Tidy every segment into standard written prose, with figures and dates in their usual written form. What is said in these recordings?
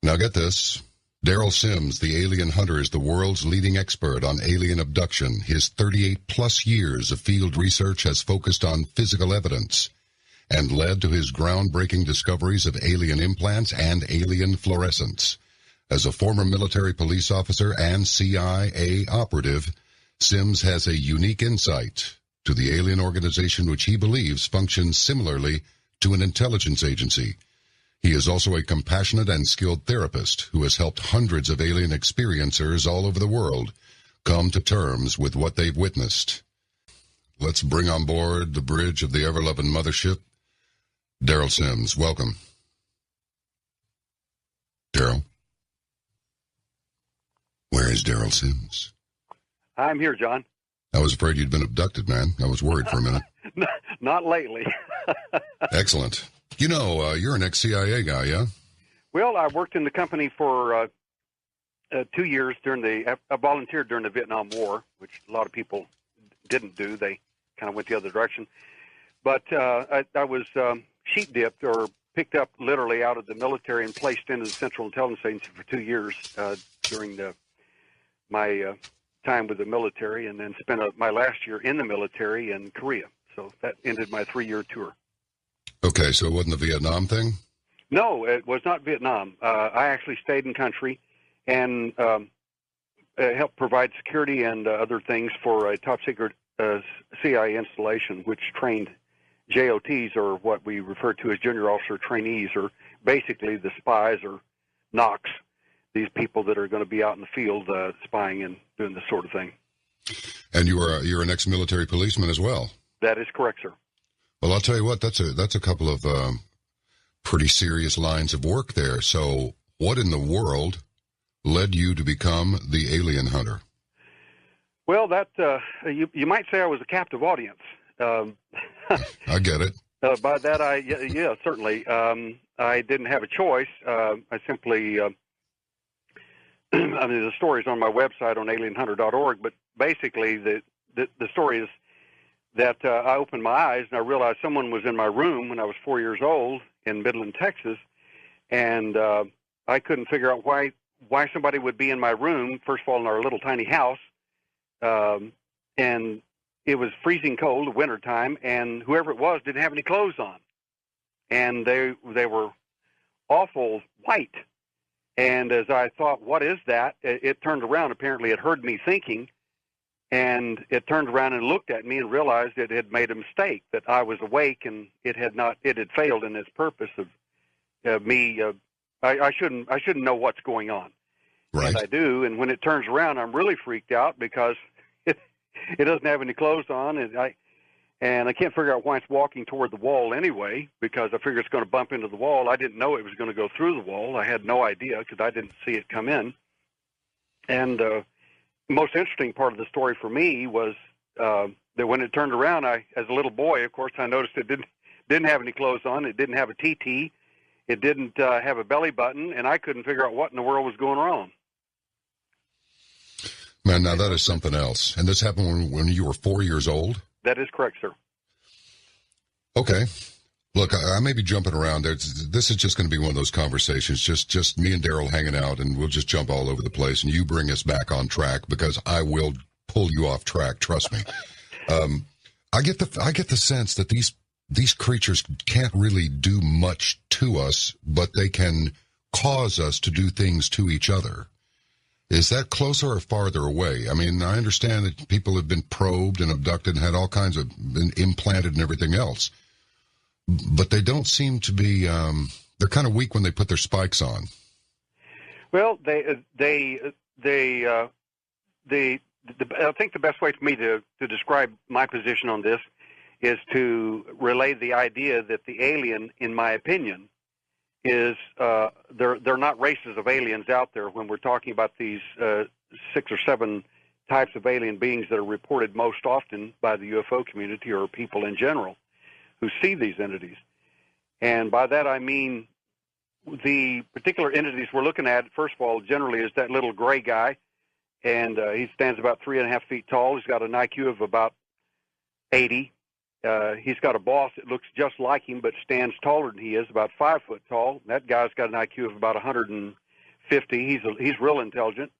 Now get this. Daryl Sims, the alien hunter, is the world's leading expert on alien abduction. His 38-plus years of field research has focused on physical evidence and led to his groundbreaking discoveries of alien implants and alien fluorescence. As a former military police officer and CIA operative, Sims has a unique insight to the alien organization which he believes functions similarly to an intelligence agency. He is also a compassionate and skilled therapist who has helped hundreds of alien experiencers all over the world come to terms with what they've witnessed. Let's bring on board the bridge of the ever-loving mothership, Daryl Sims. Welcome. Daryl? Where is Daryl Sims? I'm here, John. I was afraid you'd been abducted, man. I was worried for a minute. Not lately. Excellent. You know, you're an ex-CIA guy, yeah? Well, I worked in the company for 2 years I volunteered during the Vietnam War, which a lot of people didn't do. They kind of went the other direction. But I was sheep dipped or picked up literally out of the military and placed into the Central Intelligence Agency for 2 years during my time with the military, and then spent my last year in the military in Korea. So that ended my 3-year tour. Okay, so it wasn't the Vietnam thing? No, it was not Vietnam. I actually stayed in country and helped provide security and other things for a top-secret CIA installation, which trained JOTs, or what we refer to as junior officer trainees, or basically the spies or NOCs, these people that are going to be out in the field spying and doing this sort of thing. And you're an ex-military policeman as well? That is correct, sir. Well, I'll tell you what, that's a couple of pretty serious lines of work there. So what in the world led you to become the alien hunter? Well, that you might say I was a captive audience. I get it. By that, yeah, certainly. I didn't have a choice. I simply, I mean, the story's on my website on alienhunter.org, but basically the story is that I opened my eyes and I realized someone was in my room when I was 4 years old in Midland, Texas, and I couldn't figure out why somebody would be in my room, first of all, in our little tiny house, and it was freezing cold, wintertime, and whoever it was didn't have any clothes on, and they were awful white. And as I thought, what is that? It turned around. Apparently it heard me thinking, and it turned around and looked at me and realized it had made a mistake, that I was awake and it had failed in its purpose of me. I shouldn't know what's going on. Right. And I do. And when it turns around, I'm really freaked out because it doesn't have any clothes on, and I can't figure out why it's walking toward the wall anyway, because I figure it's going to bump into the wall. I didn't know it was going to go through the wall. I had no idea because I didn't see it come in. And the most interesting part of the story for me was that when it turned around, as a little boy, of course, I noticed it didn't have any clothes on. It didn't have a TT. It didn't have a belly button, and I couldn't figure out what in the world was going on. Man, now that is something else. And this happened when you were 4 years old? That is correct, sir. Okay. Look, I may be jumping around. This is just going to be one of those conversations, just me and Daryl hanging out, and we'll just jump all over the place, and you bring us back on track, because I will pull you off track, trust me. I get the sense that these creatures can't really do much to us, but they can cause us to do things to each other. Is that closer or farther away? I mean, I understand that people have been probed and abducted and had all kinds of been implanted and everything else, but they don't seem to be. They're kind of weak when they put their spikes on. Well, I think the best way for me to describe my position on this is to relay the idea that the alien, in my opinion, is they're not races of aliens out there. When we're talking about these 6 or 7 types of alien beings that are reported most often by the UFO community or people in general who see these entities. And by that I mean the particular entities we're looking at, first of all, generally is that little gray guy, and he stands about 3.5 feet tall. He's got an IQ of about 80. He's got a boss that looks just like him but stands taller than he is, about 5 foot tall. That guy's got an IQ of about 100 and 50. He's real intelligent.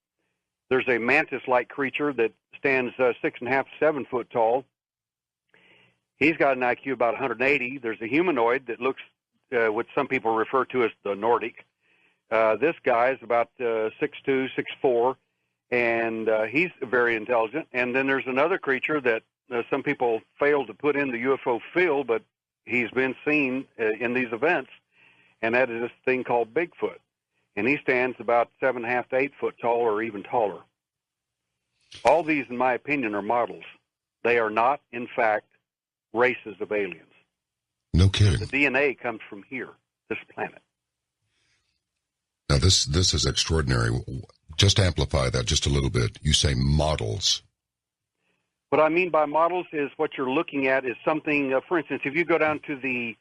There's a mantis-like creature that stands 6.5 to 7 foot tall. He's got an IQ about 180. There's a humanoid that looks what some people refer to as the Nordic. This guy is about 6'2", 6'4", and he's very intelligent. And then there's another creature that some people fail to put in the UFO field, but he's been seen in these events, and that is this thing called Bigfoot. And he stands about 7.5 to 8 foot tall or even taller. All these, in my opinion, are models. They are not, in fact, races of aliens. No kidding. The DNA comes from here, this planet. Now, this is extraordinary. Just amplify that just a little bit. You say models. What I mean by models is what you're looking at is something. For instance, if you go down to the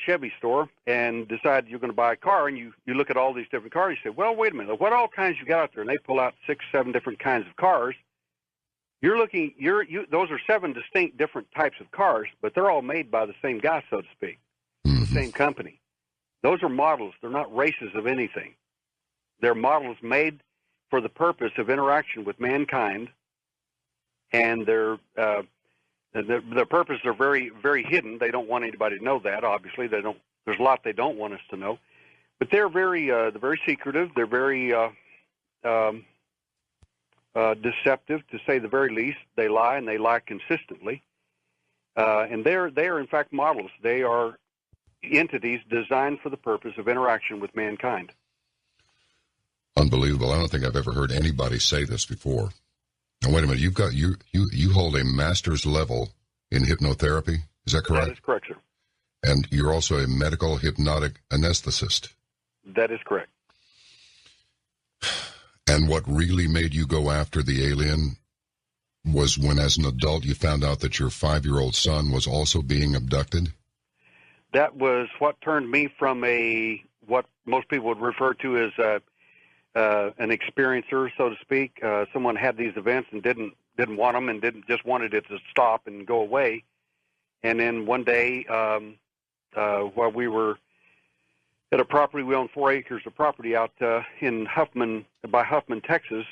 Chevy store and decide you're going to buy a car, and you look at all these different cars, you say, "Well, wait a minute, what all kinds you got out there?" And they pull out 6, 7 different kinds of cars. You're looking. Those are 7 distinct different types of cars, but they're all made by the same guy, so to speak, the same company. Those are models. They're not races of anything. They're models made for the purpose of interaction with mankind, and their purposes are very, very hidden. They don't want anybody to know that. Obviously, they don't. There's a lot they don't want us to know, but they're very secretive. They're very deceptive, to say the very least. They lie, and they lie consistently. And they are in fact models. They are entities designed for the purpose of interaction with mankind. Unbelievable. I don't think I've ever heard anybody say this before. Now, wait a minute. You hold a master's level in hypnotherapy. Is that correct? That is correct, sir. And you're also a medical hypnotic anesthetist. That is correct. And what really made you go after the alien was when, as an adult, you found out that your 5-year-old son was also being abducted? That was what turned me from what most people would refer to as an experiencer, so to speak. Someone had these events and didn't want them, and just wanted it to stop and go away. And then one day, while we were at a property, we own 4 acres of property out in Huffman, Texas.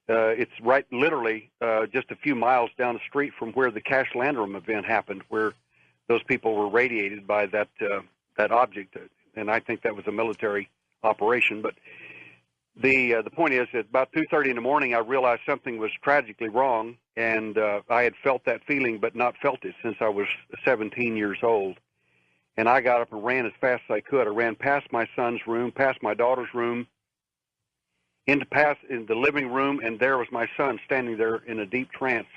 It's right, literally, just a few miles down the street from where the Cash Landrum event happened, where those people were radiated by that object, and I think that was a military operation. But the point is, at about 2:30 in the morning, I realized something was tragically wrong, and I had felt that feeling, but not felt it since I was 17 years old. And I got up and ran as fast as I could. I ran past my son's room, past my daughter's room, in the living room, and there was my son standing there in a deep trance,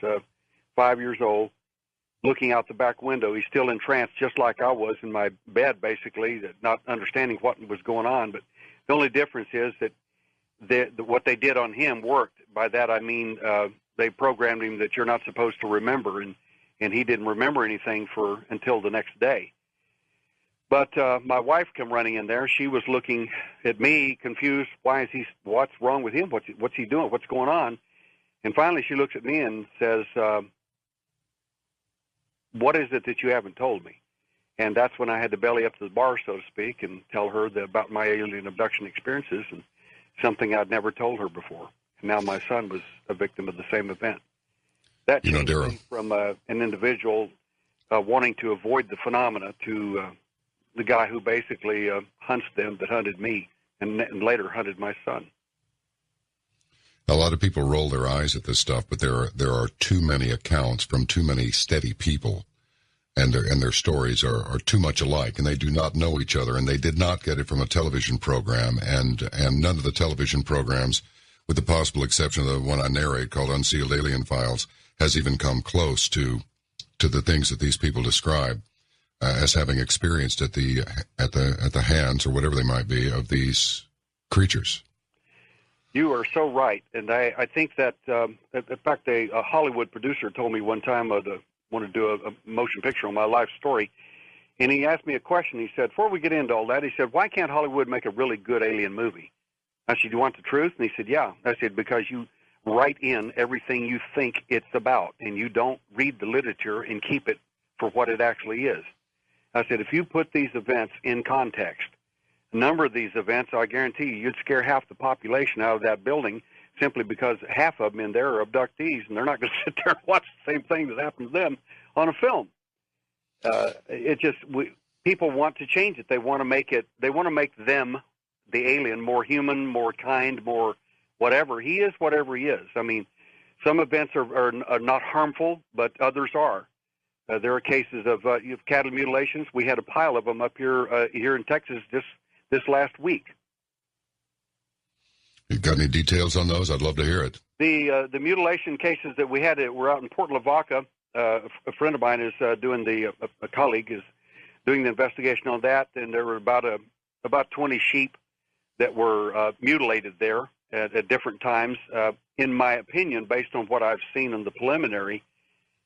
5 years old, looking out the back window. He's still in trance, just like I was in my bed, basically, not understanding what was going on. But the only difference is that what they did on him worked. By that I mean they programmed him that you're not supposed to remember, and he didn't remember anything until the next day. But my wife came running in there. She was looking at me, confused. What's wrong with him? What's he doing? What's going on? And finally she looks at me and says, what is it that you haven't told me? And that's when I had to belly up to the bar, so to speak, and tell her about my alien abduction experiences, and something I'd never told her before. And now my son was a victim of the same event. That changed me from an individual wanting to avoid the phenomena to the guy who basically hunts them that hunted me and later hunted my son. A lot of people roll their eyes at this stuff, but there are too many accounts from too many steady people, and their stories are too much alike, and they do not know each other, and they did not get it from a television program, and none of the television programs, with the possible exception of the one I narrate called Unsealed Alien Files, has even come close to the things that these people describe as having experienced at the hands, or whatever they might be, of these creatures. You are so right, and I think that, in fact, a Hollywood producer told me one time wanted to do a motion picture on my life story, and he asked me a question. He said, before we get into all that, he said, why can't Hollywood make a really good alien movie? I said, you want the truth? And he said, yeah. I said, because you write in everything you think it's about, and you don't read the literature and keep it for what it actually is. I said, if you put these events in context, a number of these events, I guarantee you'd scare half the population out of that building simply because half of them in there are abductees, and they're not going to sit there and watch the same thing that happened to them on a film. People want to change it. They want to make them, the alien, more human, more kind, more whatever. He is whatever he is. I mean, some events are not harmful, but others are. There are cases of cattle mutilations. We had a pile of them up here in Texas this last week. You got any details on those? I'd love to hear it. The mutilation cases that we had were out in Port Lavaca. A friend of mine is doing a colleague is doing the investigation on that, and there were about 20 sheep that were mutilated there at different times. In my opinion, based on what I've seen in the preliminary,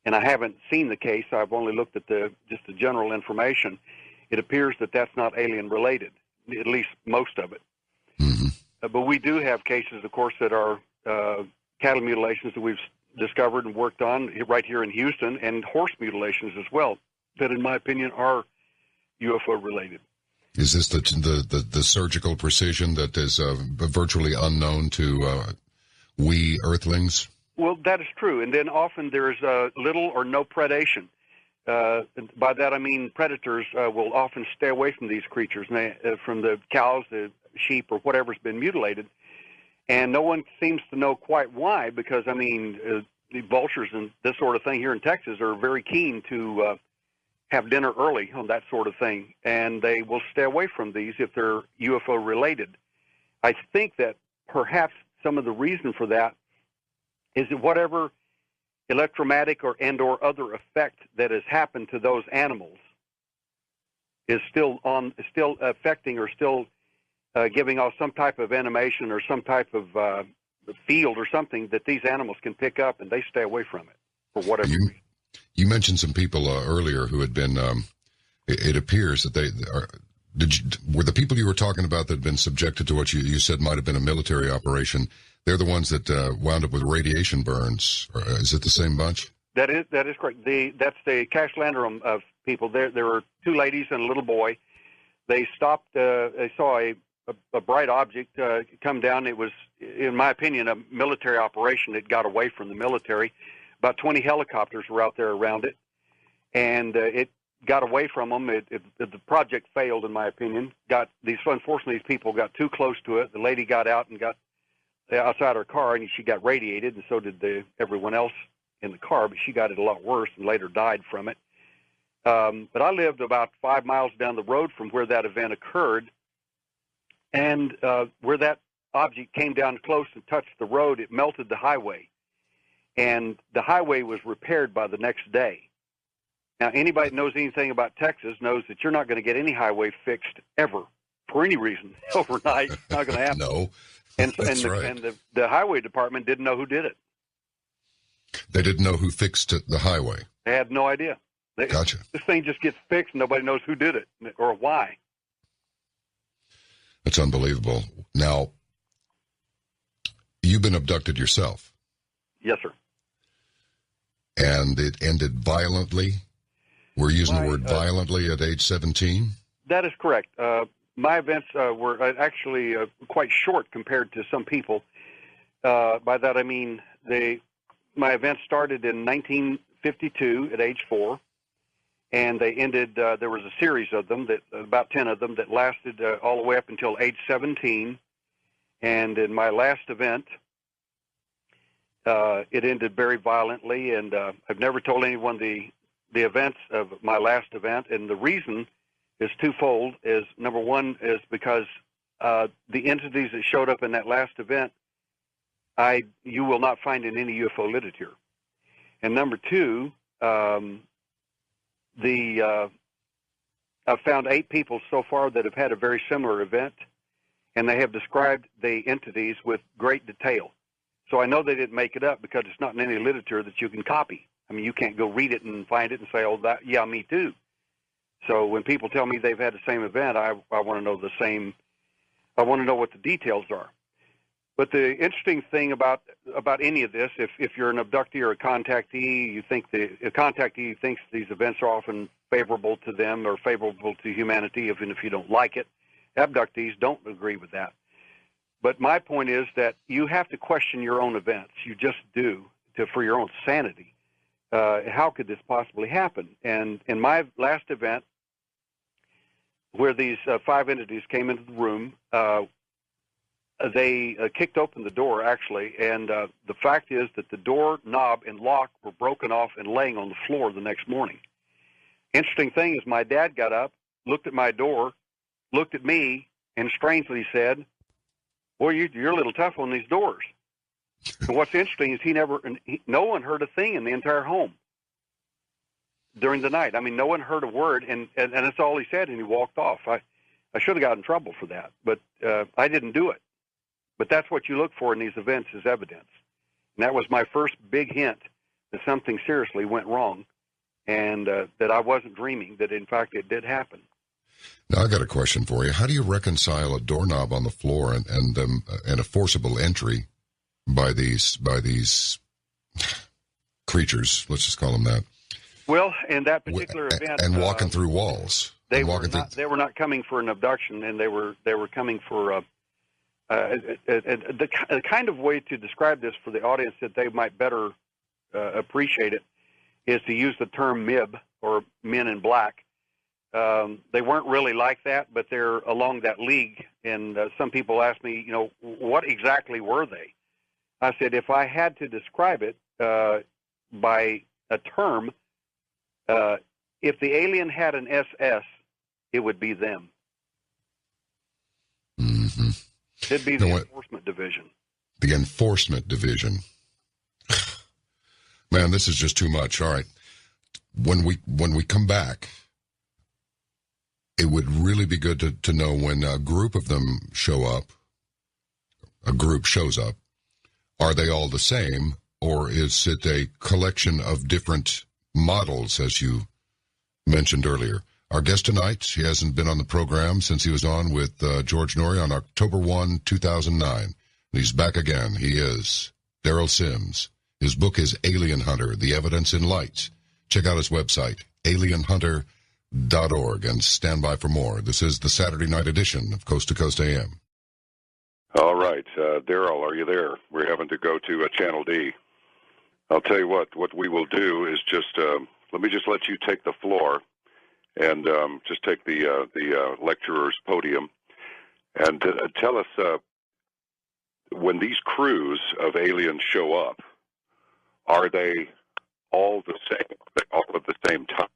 and I haven't seen the case, I've only looked at just the general information. It appears that that's not alien related, at least most of it. Mm-hmm. But we do have cases, of course, that are cattle mutilations that we've discovered and worked on right here in Houston, and horse mutilations as well, that in my opinion are UFO related. Is this the surgical precision that is virtually unknown to we Earthlings? Well, that is true, and then often there's little or no predation. By that I mean predators will often stay away from these creatures, from the cows, the sheep, or whatever's been mutilated, and no one seems to know quite why, because, I mean, the vultures and this sort of thing here in Texas are very keen to have dinner early on that sort of thing, and they will stay away from these if they're UFO related. I think that perhaps some of the reason for that is that whatever electromagnetic or other effect that has happened to those animals is still affecting or still giving off some type of animation or some type of field or something that these animals can pick up, and they stay away from it for whatever reason. You mentioned some people earlier who had been. It appears that they are. Were the people you were talking about that had been subjected to what you said might have been a military operation? They're the ones that wound up with radiation burns. Is it the same bunch? That is correct. That's the Cash Landrum of people. There were two ladies and a little boy. They stopped. They saw a bright object come down. It was, in my opinion, a military operation. It got away from the military. About 20 helicopters were out there around it, and it got away from them. The project failed, in my opinion. Unfortunately, these people got too close to it. The lady got out and got outside her car, and she got radiated, and so did everyone else in the car, but she got it a lot worse and later died from it. But I lived about 5 miles down the road from where that event occurred, and where that object came down close and touched the road, it melted the highway. And the highway was repaired by the next day. Now, anybody that knows anything about Texas knows that you're not going to get any highway fixed ever for any reason overnight. It's not going to happen. No, and right. the highway department didn't know who did it. They didn't know who fixed the highway. They had no idea. Gotcha. This thing just gets fixed, and nobody knows who did it or why. That's unbelievable. Now, you've been abducted yourself. Yes, sir. And it ended violently? We're using the word violently at age 17? That is correct. My events were actually quite short compared to some people. By that I mean my events started in 1952 at age 4, and they ended, there was a series of them, about 10 of them, that lasted all the way up until age 17. And in my last event, it ended very violently, and I've never told anyone the events of my last event, and the reason is twofold. Is number one is because the entities that showed up in that last event, you will not find in any UFO literature, and number two, I've found 8 people so far that have had a very similar event, and they have described the entities with great detail. So I know they didn't make it up because it's not in any literature that you can copy. I mean, you can't go read it and find it and say, oh, yeah, me too. So when people tell me they've had the same event, I want to know the same. I want to know what the details are. But the interesting thing about any of this, if you're an abductee or a contactee, a contactee thinks these events are often favorable to them or favorable to humanity, even if you don't like it. abductees don't agree with that. But my point is that you have to question your own events. You just do, for your own sanity. How could this possibly happen? And in my last event, where these 5 entities came into the room, they kicked open the door, actually, and the fact is that the door knob and lock were broken off and laying on the floor the next morning. Interesting thing is my dad got up, looked at my door, looked at me, and strangely said, "Well, you're a little tough on these doors." And what's interesting is no one heard a thing in the entire home during the night. I mean, no one heard a word, and that's all he said, and he walked off. I should have got in trouble for that, but I didn't do it. But that's what you look for in these events is evidence. And that was my first big hint that something seriously went wrong, and that I wasn't dreaming, that in fact it did happen. Now I got a question for you. How do you reconcile a doorknob on the floor and a forcible entry by these creatures? Let's just call them that. Well, in that particular event, and walking through walls. They were not coming for an abduction, and they were coming for the kind of way to describe this for the audience that they might better appreciate it is to use the term MIB, or Men in Black. They weren't really like that, but they're along that league. And some people ask me, what exactly were they? I said, if I had to describe it by a term, if the alien had an SS, it would be them. Mm-hmm. It'd be the Enforcement Division. The Enforcement Division. Man, this is just too much. All right. When we come back, it would really be good to know when a group of them shows up, are they all the same, or is it a collection of different models, as you mentioned earlier? Our guest tonight, he hasn't been on the program since he was on with George Norrie on October 1, 2009. And he's back again. He is Daryl Sims. His book is Alien Hunter, The Evidence in Light. Check out his website, alienhunter.org, and stand by for more. This is the Saturday night edition of Coast to Coast AM. All right. Daryl, are you there? We're having to go to Channel D. I'll tell you what we will do is just, let me just let you take the floor and just take the lecturer's podium and tell us when these crews of aliens show up, are they all the same? Are they all at the same time?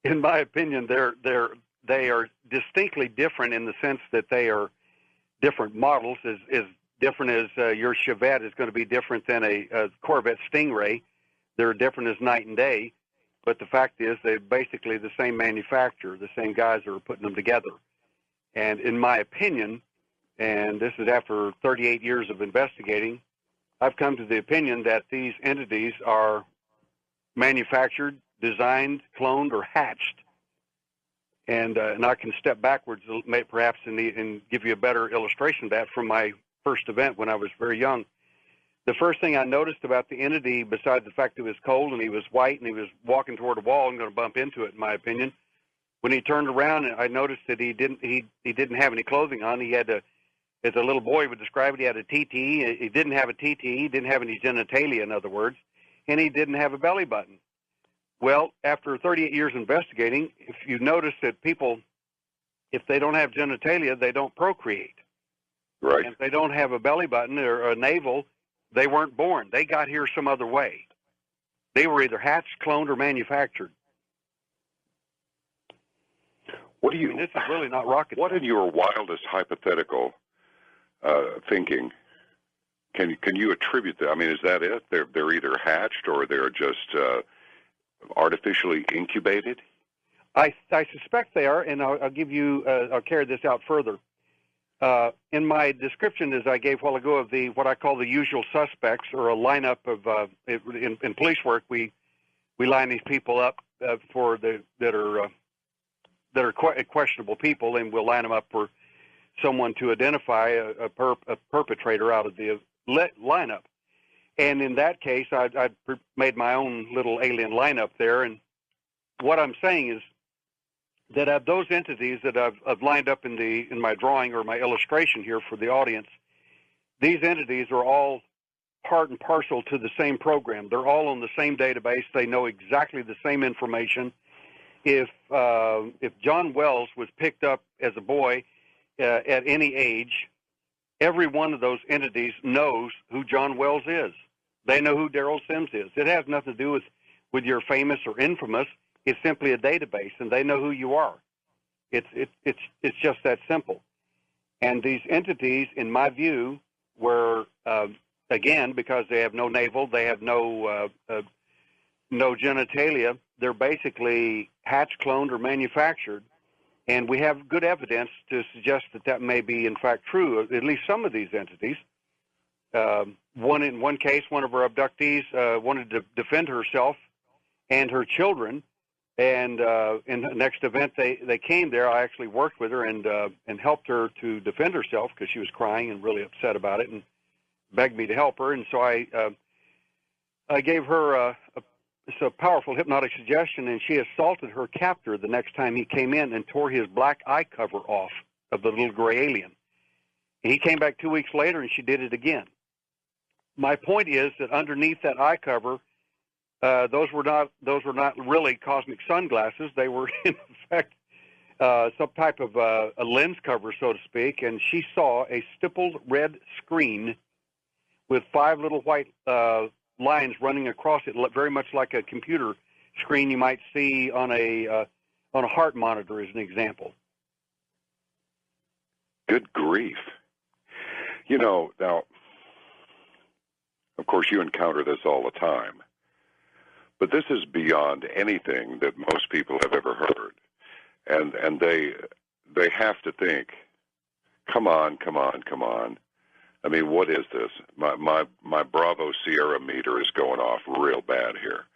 In my opinion, they are distinctly different in the sense that they are different models. As different as your Chevette is going to be different than a Corvette Stingray. They're different as night and day. But the fact is, they're basically the same manufacturer, the same guys that are putting them together. And in my opinion, and this is after 38 years of investigating, I've come to the opinion that these entities are manufactured, designed, cloned, or hatched. And I can step backwards perhaps and give you a better illustration of that from my first event when I was very young. The first thing I noticed about the entity, besides the fact that it was cold and he was white and he was walking toward a wall, I'm going to bump into it, in my opinion. When he turned around, I noticed that he didn't have any clothing on. He had as a little boy would describe it, he had a TT. He didn't have a TT. He didn't have any genitalia, in other words, and he didn't have a belly button. Well, after 38 years investigating, if you notice that people, if they don't have genitalia, they don't procreate. Right. And if they don't have a belly button or a navel, they weren't born. They got here some other way. They were either hatched, cloned, or manufactured. What do you? I mean, this is really not rocket What science. in your wildest hypothetical thinking can you attribute that? I mean, is that it? They're either hatched or they're just artificially incubated? I suspect they are, and I'll give you. I'll carry this out further. In my description, as I gave a while ago, of what I call the usual suspects, or a lineup of in police work, we line these people up that are questionable people, and we'll line them up for someone to identify a perpetrator out of the lineup. And in that case, I made my own little alien lineup there. And what I'm saying is, that those entities that I've lined up in my drawing or my illustration here for the audience, these entities are all part and parcel to the same program. They're all on the same database. They know exactly the same information. If John Wells was picked up as a boy at any age, every one of those entities knows who John Wells is. They know who Daryl Sims is. It has nothing to do with you're famous or infamous. It's simply a database, and they know who you are. It's just that simple. And these entities, in my view, were again, because they have no navel, they have no genitalia. They're basically hatched, cloned, or manufactured. And we have good evidence to suggest that may be, in fact, true, at least some of these entities. In one case, one of our abductees wanted to defend herself and her children. And in the next event, they came there. I actually worked with her and helped her to defend herself because she was crying and really upset about it and begged me to help her. And so I gave her a powerful hypnotic suggestion, and she assaulted her captor the next time he came in and tore his black eye cover off of the little gray alien. And he came back 2 weeks later, and she did it again. My point is that underneath that eye cover, those were not really cosmic sunglasses. They were, in fact, some type of a lens cover, so to speak. And she saw a stippled red screen with 5 little white lines running across it, very much like a computer screen you might see on a heart monitor, as an example. Good grief! Now, of course, you encounter this all the time, but this is beyond anything that most people have ever heard, and they have to think, come on. I mean, what is this? My Bravo Sierra meter is going off real bad here.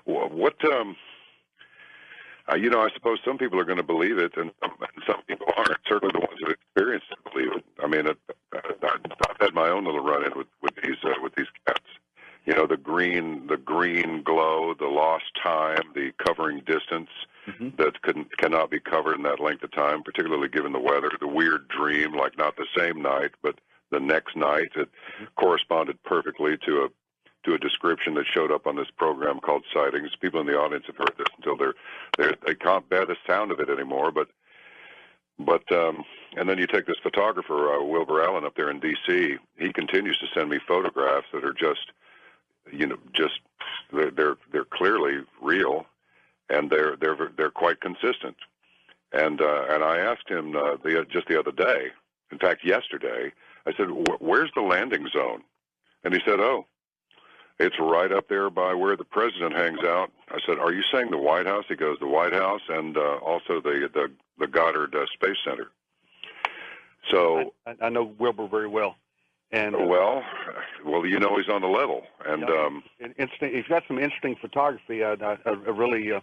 What? I suppose some people are going to believe it, and some people aren't. Certainly, the ones that experience it believe it. I mean, I've had my own little run-in with these cats. The green glow, the lost time, the covering distance that cannot be covered in that length of time, particularly given the weather. The weird dream, like not the same night, but the next night, it corresponded perfectly to a description that showed up on this program called Sightings. People in the audience have heard this until they can't bear the sound of it anymore. But and then you take this photographer, Wilbur Allen, up there in D.C. He continues to send me photographs that are just they're clearly real, and they're quite consistent. And I asked him just the other day, in fact yesterday, I said, where's the landing zone? And he said, oh, it's right up there by where the president hangs out. I said, are you saying the White House? He goes, the White House and also the Goddard Space Center. So I know Wilbur very well. And well, he's on the level. And he's got some interesting photography. I really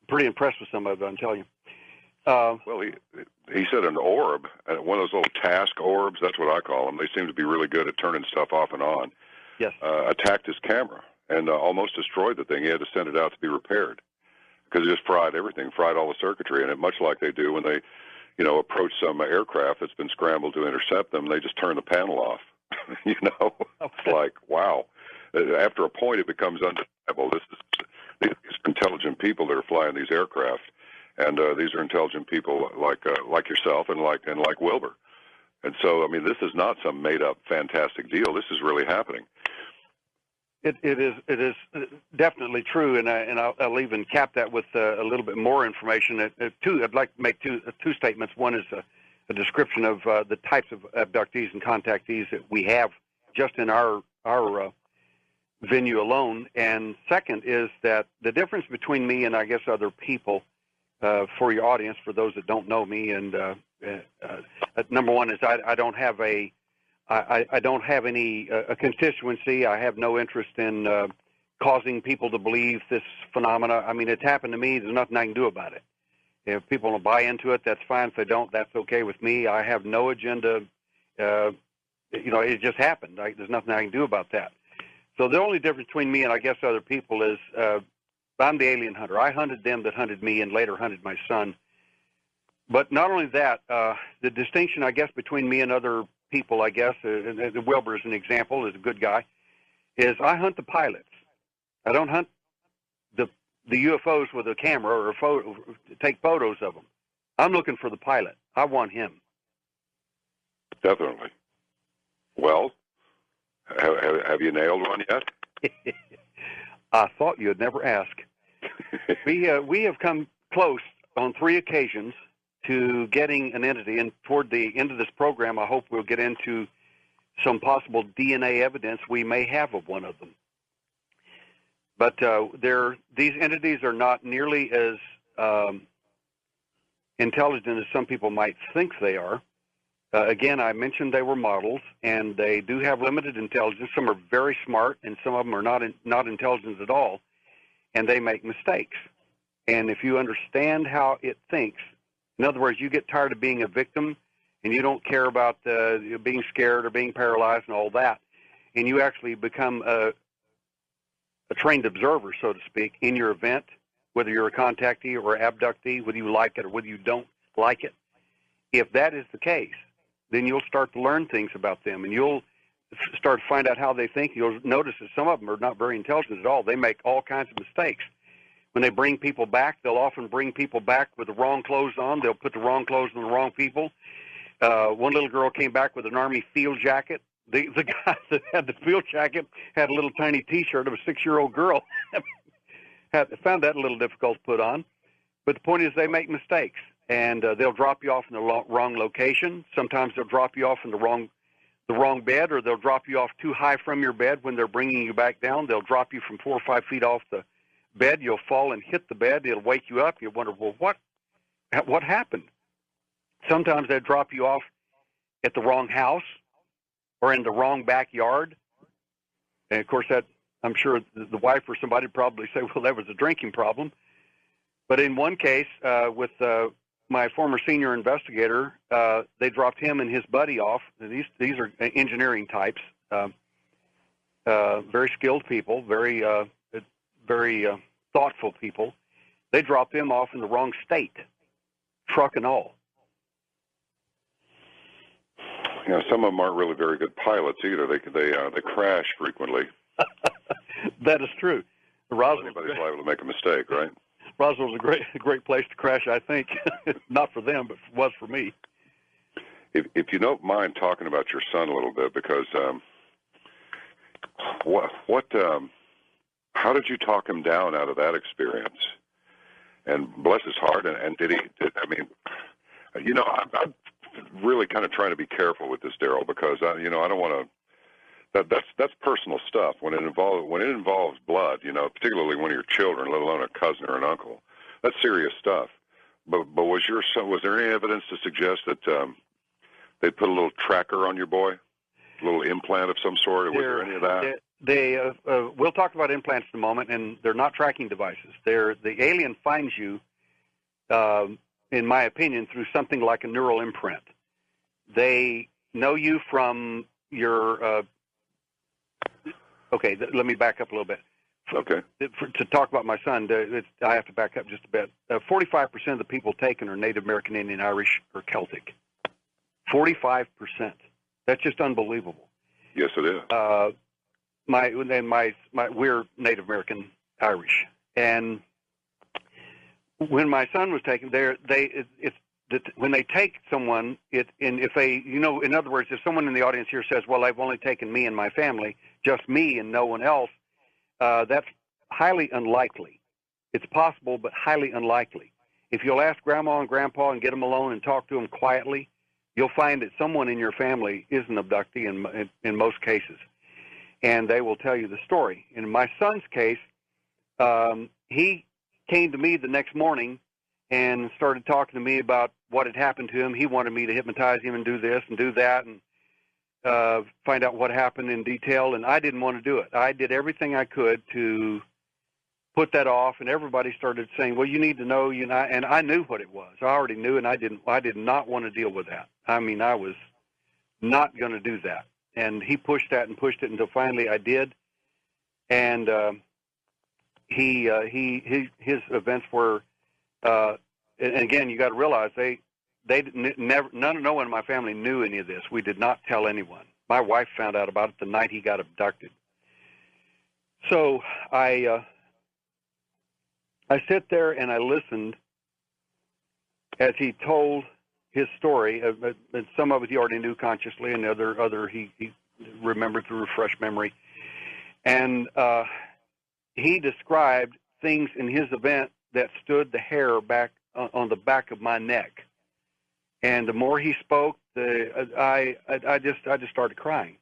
pretty impressed with some of it, I'm telling you. Well, he said an orb, one of those little task orbs, that's what I call them. They seem to be really good at turning stuff off and on. Yes. Attacked his camera and almost destroyed the thing. He had to send it out to be repaired because it just fried everything, fried all the circuitry in it, much like they do when they, approach some aircraft that's been scrambled to intercept them. They just turn the panel off. It's like, wow. After a point, it becomes undeniable. These intelligent people that are flying these aircraft. And these are intelligent people like yourself and like Wilbur, and so I mean this is not some made-up fantastic deal. This is really happening. It is definitely true, and I'll even cap that with a little bit more information. I'd like to make two statements. One is a description of the types of abductees and contactees that we have just in our venue alone, and second is that the difference between me and I guess other people. For your audience, for those that don't know me, and number one is I don't have a constituency. I have no interest in causing people to believe this phenomena. I mean, it's happened to me. There's nothing I can do about it. If people don't buy into it, that's fine. If they don't, that's okay with me. I have no agenda. It just happened. There's nothing I can do about that. So the only difference between me and I guess other people is I'm the alien hunter. I hunted them that hunted me and later hunted my son But not only that, the distinction, I guess, between me and other people, I guess, Wilbur is an example, is a good guy, is I hunt the pilots. I don't hunt the UFOs with a camera or take photos of them. I'm looking for the pilot. I want him. Definitely. Well, have you nailed one yet? I thought you'd never ask. We have come close on 3 occasions to getting an entity, and toward the end of this program, I hope we'll get into some possible DNA evidence we may have of one of them. But these entities are not nearly as intelligent as some people might think they are. Again, I mentioned they were models, and they do have limited intelligence. Some are very smart, and some of them are not intelligent at all, and they make mistakes. And if you understand how it thinks, in other words, you get tired of being a victim, and you don't care about being scared or being paralyzed and all that, and you actually become a trained observer, so to speak, in your event, whether you're a contactee or abductee, whether you like it or whether you don't like it. If that is the case, then you'll start to learn things about them, and you'll start to find out how they think. You'll notice that some of them are not very intelligent at all. They make all kinds of mistakes. When they bring people back, they'll often bring people back with the wrong clothes on. They'll put the wrong clothes on the wrong people. One little girl came back with an Army field jacket. The guy that had the field jacket had a little tiny T-shirt of a 6-year-old girl. Found that a little difficult to put on. But the point is they make mistakes, and they'll drop you off in the wrong location. Sometimes they'll drop you off in the wrong bed, or they'll drop you off too high from your bed when they're bringing you back down. They'll drop you from 4 or 5 feet off the bed. You'll fall and hit the bed. It'll wake you up. You'll wonder, well, what happened? Sometimes they'll drop you off at the wrong house or in the wrong backyard. And, of course, that I'm sure the wife or somebody would probably say, well, that was a drinking problem. But in one case, with my former senior investigator, they dropped him and his buddy off. These are engineering types, very skilled people, very thoughtful people. They dropped them off in the wrong state, truck and all. You know, some of them aren't really very good pilots either. They crash frequently. That is true. Anybody's liable to make a mistake, right? Roswell's a great place to crash, I think. Not for them, but was for me. If you don't mind talking about your son a little bit, because how did you talk him down out of that experience? And bless his heart, and I'm really kind of trying to be careful with this, Daryl, because I don't want to. That's personal stuff. When it involves blood, particularly one of your children, let alone a cousin or an uncle, that's serious stuff. But was there any evidence to suggest that they put a little tracker on your boy, a little implant of some sort? Or was there any of that? We'll talk about implants in a moment, and they're not tracking devices. The alien finds you, in my opinion, through something like a neural imprint. They know you from your. Okay, let me back up a little bit. Okay. To talk about my son, I have to back up just a bit. 45% of the people taken are Native American, Indian, Irish, or Celtic. 45%. That's just unbelievable. Yes, it is. We're Native American, Irish, and when my son was taken, when they take someone, in other words, if someone in the audience here says, well, they've only taken me and my family, just me and no one else, that's highly unlikely. It's possible, but highly unlikely. If you'll ask Grandma and Grandpa and get them alone and talk to them quietly, you'll find that someone in your family is an abductee in most cases, and they will tell you the story. In my son's case, he came to me the next morning and started talking to me about what had happened to him. He wanted me to hypnotize him and do this and do that and find out what happened in detail, and I didn't want to do it. I did everything I could to put that off, and everybody started saying, well, you need to know, and I knew what it was. I already knew, and I did not want to deal with that. I mean, I was not going to do that. And he pushed that and pushed it until finally I did. And his events were, and again, you got to realize no one in my family knew any of this. We did not tell anyone. My wife found out about it the night he got abducted. So I sit there and I listened as he told his story. And some of it he already knew consciously, and other he remembered through refreshed memory. And he described things in his event that stood the hair back on the back of my neck. And the more he spoke, I just started crying,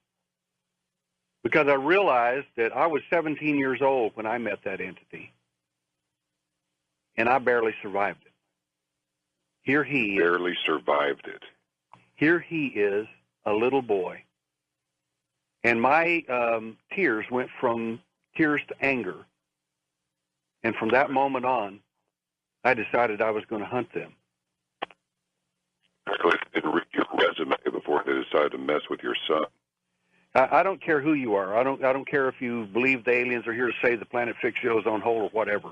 because I realized that I was 17 years old when I met that entity, and I barely survived it. Here he barely survived it. Here he is, a little boy, and my tears went from tears to anger, and from that moment on, I decided I was going to hunt them. They didn't read your resume before they decided to mess with your son. I don't care who you are. I don't care if you believe the aliens are here to save the planet, fix the ozone hole, or whatever.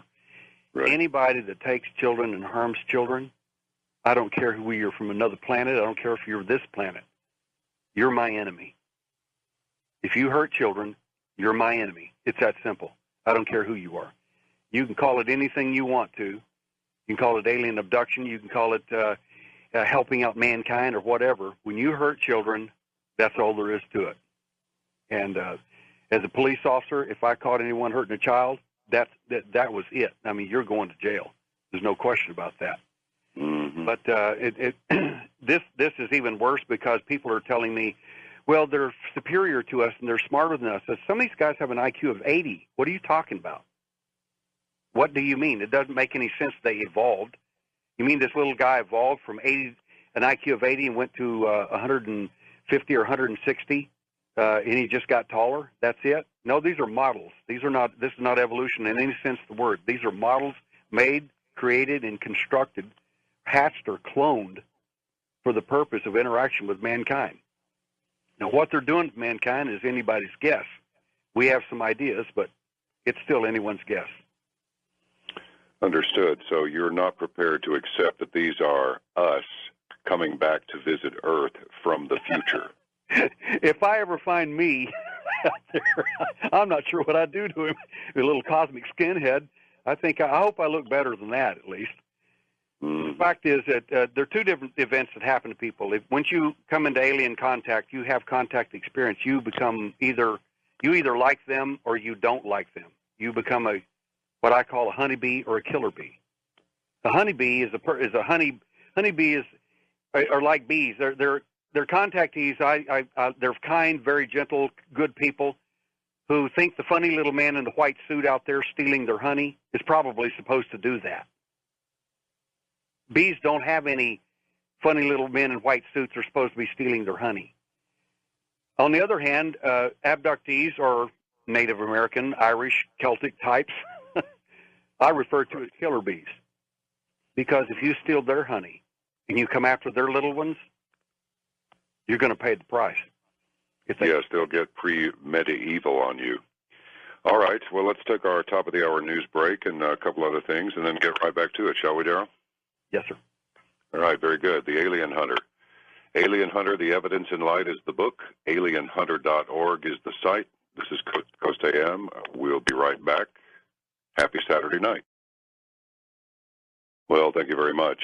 Right. Anybody that takes children and harms children, I don't care who you're from another planet. I don't care if you're this planet. You're my enemy. If you hurt children, you're my enemy. It's that simple. I don't care who you are. You can call it anything you want to. You can call it alien abduction. You can call it helping out mankind or whatever. When you hurt children, that's all there is to it. And as a police officer, if I caught anyone hurting a child, that was it. I mean, you're going to jail. There's no question about that. Mm-hmm. But this is even worse, because people are telling me, well, they're superior to us and they're smarter than us. Some of these guys have an IQ of 80. What are you talking about? What do you mean? It doesn't make any sense they evolved. You mean this little guy evolved from an IQ of 80 and went to 150 or 160, and he just got taller? That's it? No, these are models. This is not evolution in any sense of the word. These are models made, created, and constructed, hatched or cloned for the purpose of interaction with mankind. Now, what they're doing to mankind is anybody's guess. We have some ideas, but it's still anyone's guess. Understood. So you're not prepared to accept that these are us coming back to visit Earth from the future. If I ever find me out there, I'm not sure what I'd do to him. A little cosmic skinhead. I hope I look better than that, at least. The fact is that there are two different events that happen to people. Once you come into alien contact, you have contact experience. You become you either like them or you don't like them. You become what I call a honeybee or a killer bee. The honeybee honeybees are like bees. They're contactees. They're kind, very gentle, good people who think the funny little man in the white suit out there stealing their honey is probably supposed to do that. Bees don't have any funny little men in white suits that are supposed to be stealing their honey. On the other hand, abductees are Native American, Irish, Celtic types. I refer to as killer bees, because if you steal their honey and you come after their little ones, you're going to pay the price. Yes, they'll get pre-medieval on you. All right, well, let's take our top-of-the-hour news break and a couple other things, and then get right back to it, shall we, Darryl? Yes, sir. All right, very good. The Alien Hunter. Alien Hunter, The Evidence in Light is the book. AlienHunter.org is the site. This is Coast AM. We'll be right back. Happy Saturday night. Well, thank you very much.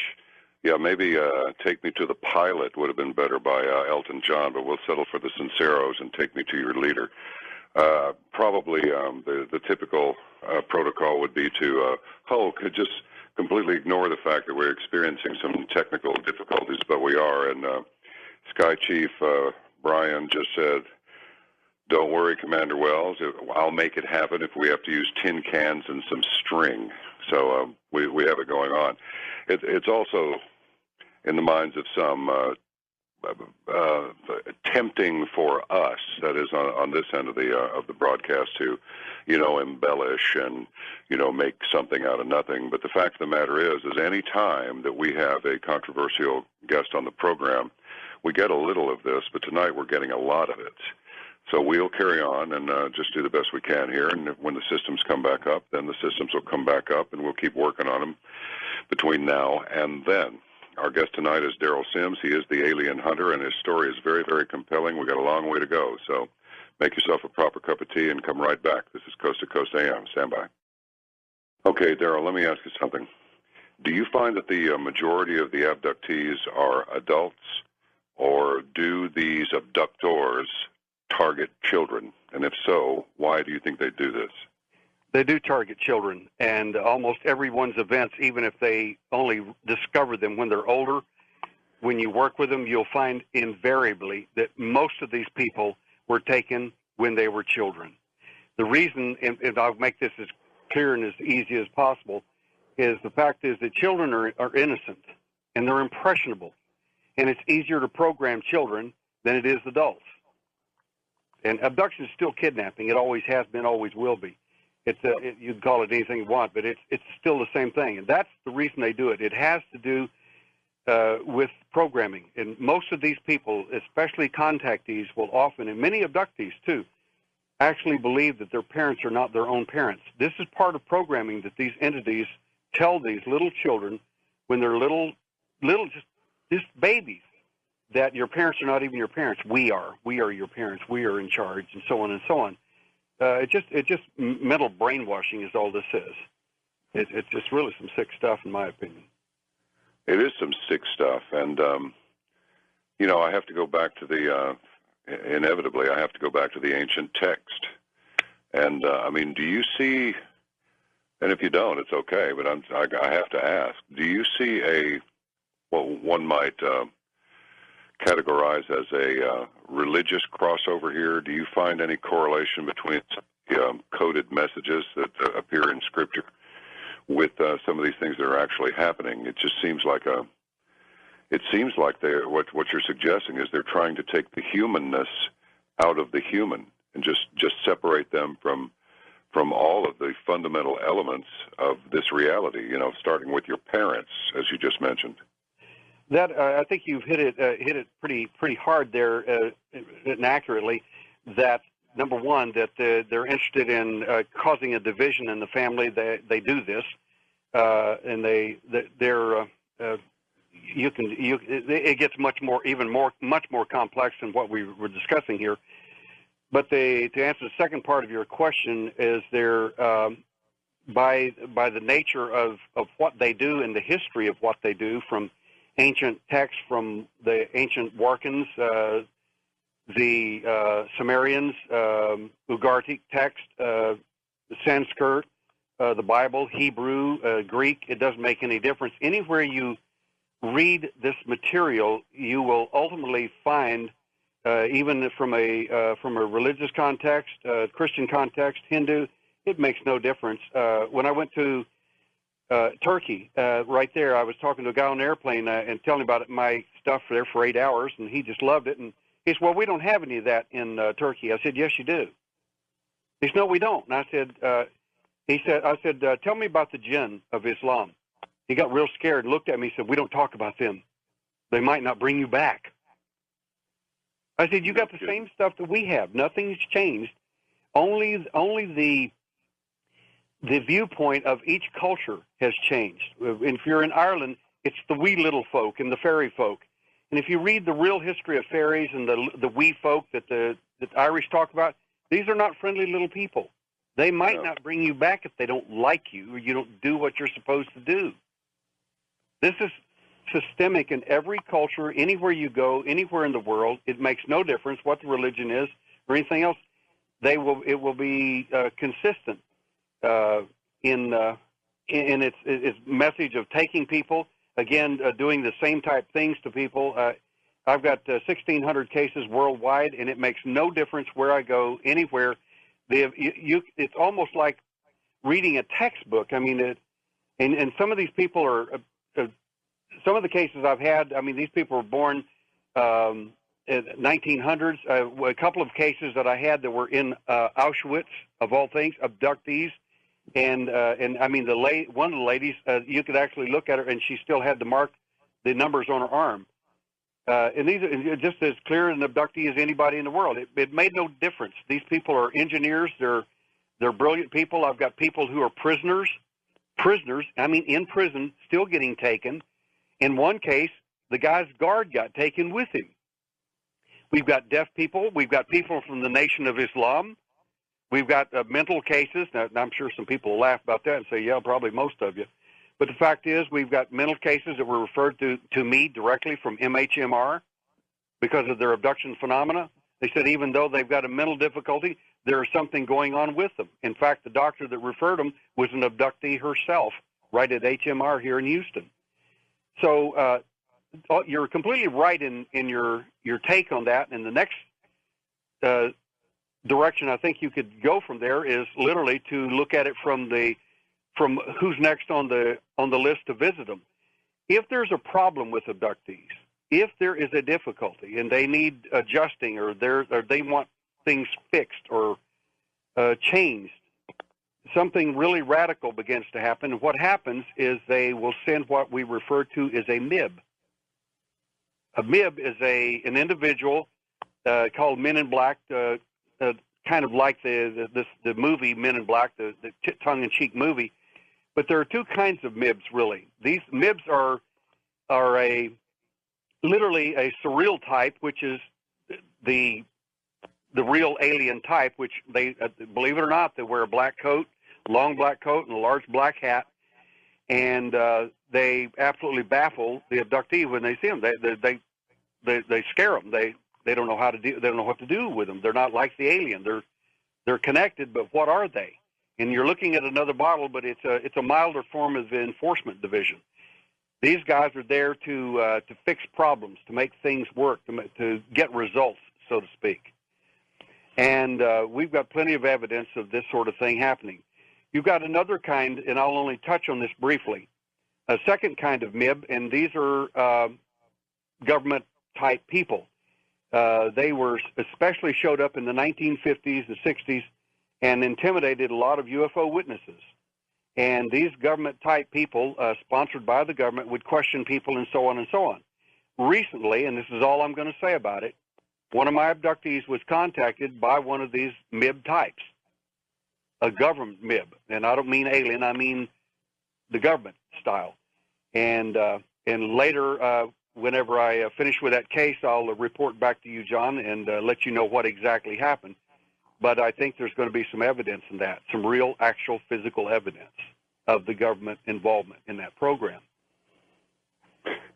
Yeah, maybe Take Me to the Pilot would have been better by Elton John, but we'll settle for the Sinceros and Take Me to Your Leader. Probably the typical protocol would be to Hulk just completely ignore the fact that we're experiencing some technical difficulties, but we are. And Sky Chief Brian just said, "Don't worry, Commander Wells. I'll make it happen if we have to use tin cans and some string." So we have it going on. It's also in the minds of some tempting for us, that is on this end of the broadcast, to embellish and make something out of nothing. But the fact of the matter is any time that we have a controversial guest on the program, we get a little of this, but tonight we're getting a lot of it. So we'll carry on and just do the best we can here. And when the systems come back up, then the systems will come back up, and we'll keep working on them between now and then. Our guest tonight is Daryl Sims. He is the alien hunter, and his story is very, very compelling. We've got a long way to go, so make yourself a proper cup of tea and come right back. This is Coast to Coast AM. Stand by. Okay, Daryl, let me ask you something. Do you find that the majority of the abductees are adults, or do these abductors target children? And if so, why do you think they do this? They do target children, and almost everyone's events, even if they only discover them when they're older, when you work with them, you'll find invariably that most of these people were taken when they were children. The reason, and I'll make this as clear and as easy as possible, is the fact is that children are innocent, and they're impressionable, and it's easier to program children than it is adults. And abduction is still kidnapping. It always has been, always will be. You can call it anything you want, but it's still the same thing. And that's the reason they do it. It has to do with programming. And most of these people, especially contactees, will often, and many abductees too, actually believe that their parents are not their own parents. This is part of programming that these entities tell these little children when they're little just babies, that your parents are not even your parents. We are your parents. We are in charge, and so on and so on. It's just mental brainwashing is all this is. It's just really some sick stuff, in my opinion. It is some sick stuff, and I have to go back to the inevitably. I have to go back to the ancient text, and do you see? And if you don't, it's okay. But I have to ask: do you see what one might categorize as a religious crossover here? Do you find any correlation between coded messages that appear in Scripture with some of these things that are actually happening? It just seems like what you're suggesting is they're trying to take the humanness out of the human and just separate them from all of the fundamental elements of this reality. Starting with your parents, as you just mentioned. That I think you've hit it pretty hard there, and accurately. That number one, that they're interested in causing a division in the family. They do this, and it gets much more complex than what we were discussing here. But to answer the second part of your question, is they're by the nature of what they do and the history of what they do, from ancient texts, from the ancient Warkans, the Sumerians, Ugaritic text, Sanskrit, the Bible, Hebrew, Greek. It doesn't make any difference. Anywhere you read this material, you will ultimately find, even from a religious context, Christian context, Hindu, it makes no difference. When I went to Turkey, right there, I was talking to a guy on an airplane and telling him about my stuff there for 8 hours, and he just loved it. And he said, "Well, we don't have any of that in Turkey." I said, "Yes, you do." He said, "No, we don't." And I said, "Tell me about the jinn of Islam." He got real scared and looked at me and said, "We don't talk about them. They might not bring you back." I said, "You got the same stuff that we have. Nothing's changed. Only the viewpoint of each culture has changed. If you're in Ireland, it's the wee little folk and the fairy folk. And if you read the real history of fairies and the wee folk that the Irish talk about, these are not friendly little people. They might not bring you back if they don't like you or you don't do what you're supposed to do. This is systemic in every culture, anywhere you go, anywhere in the world. It makes no difference what the religion is or anything else. It will be consistent in its message of taking people, again, doing the same type things to people. I've got 1,600 cases worldwide, and it makes no difference where I go, anywhere. It's almost like reading a textbook. I mean, and some of these people are, some of the cases I've had, I mean, these people were born in 1900s. A couple of cases that I had that were in Auschwitz, of all things, abductees. And I mean, one of the ladies, you could actually look at her, and she still had the numbers on her arm. And these are just as clear an abductee as anybody in the world. It made no difference. These people are engineers. They're brilliant people. I've got people who are prisoners. I mean, in prison, still getting taken. In one case, the guy's guard got taken with him. We've got deaf people. We've got people from the Nation of Islam. We've got mental cases. Now, I'm sure some people will laugh about that and say, yeah, probably most of you. But the fact is, we've got mental cases that were referred to me directly from MHMR because of their abduction phenomena. They said even though they've got a mental difficulty, there is something going on with them. In fact, the doctor that referred them was an abductee herself right at HMR here in Houston. So you're completely right in your take on that. And the next direction I think you could go from there is literally to look at it from who's next on the list to visit them. If there's a problem with abductees, if there is a difficulty and they need adjusting or they want things fixed or changed, something really radical begins to happen. And what happens is they will send what we refer to as a MIB. A MIB is an individual called Men in Black, kind of like the movie Men in Black, the tongue-in-cheek movie. But there are two kinds of MIBs, really. These MIBs are literally a surreal type, which is the real alien type, which they, believe it or not, they wear a black coat, long black coat, and a large black hat, and they absolutely baffle the abductee when they see them. They scare them. They don't know how to do. They don't know what to do with them. They're not like the alien. They're connected, but what are they? And you're looking at another bottle, but it's a milder form of the enforcement division. These guys are there to fix problems, to make things work, to get results, so to speak. And we've got plenty of evidence of this sort of thing happening. You've got another kind, and I'll only touch on this briefly, a second kind of MIB, and these are government-type people. They were especially showed up in the 1950s and 60s and intimidated a lot of UFO witnesses. And these government-type people, sponsored by the government, would question people and so on and so on. Recently, and this is all I'm going to say about it, one of my abductees was contacted by one of these MIB types, a government MIB. And I don't mean alien, I mean the government style. And later, whenever I finish with that case, I'll report back to you, John, and let you know what exactly happened. But I think there's going to be some evidence in that, some real, actual physical evidence of the government involvement in that program.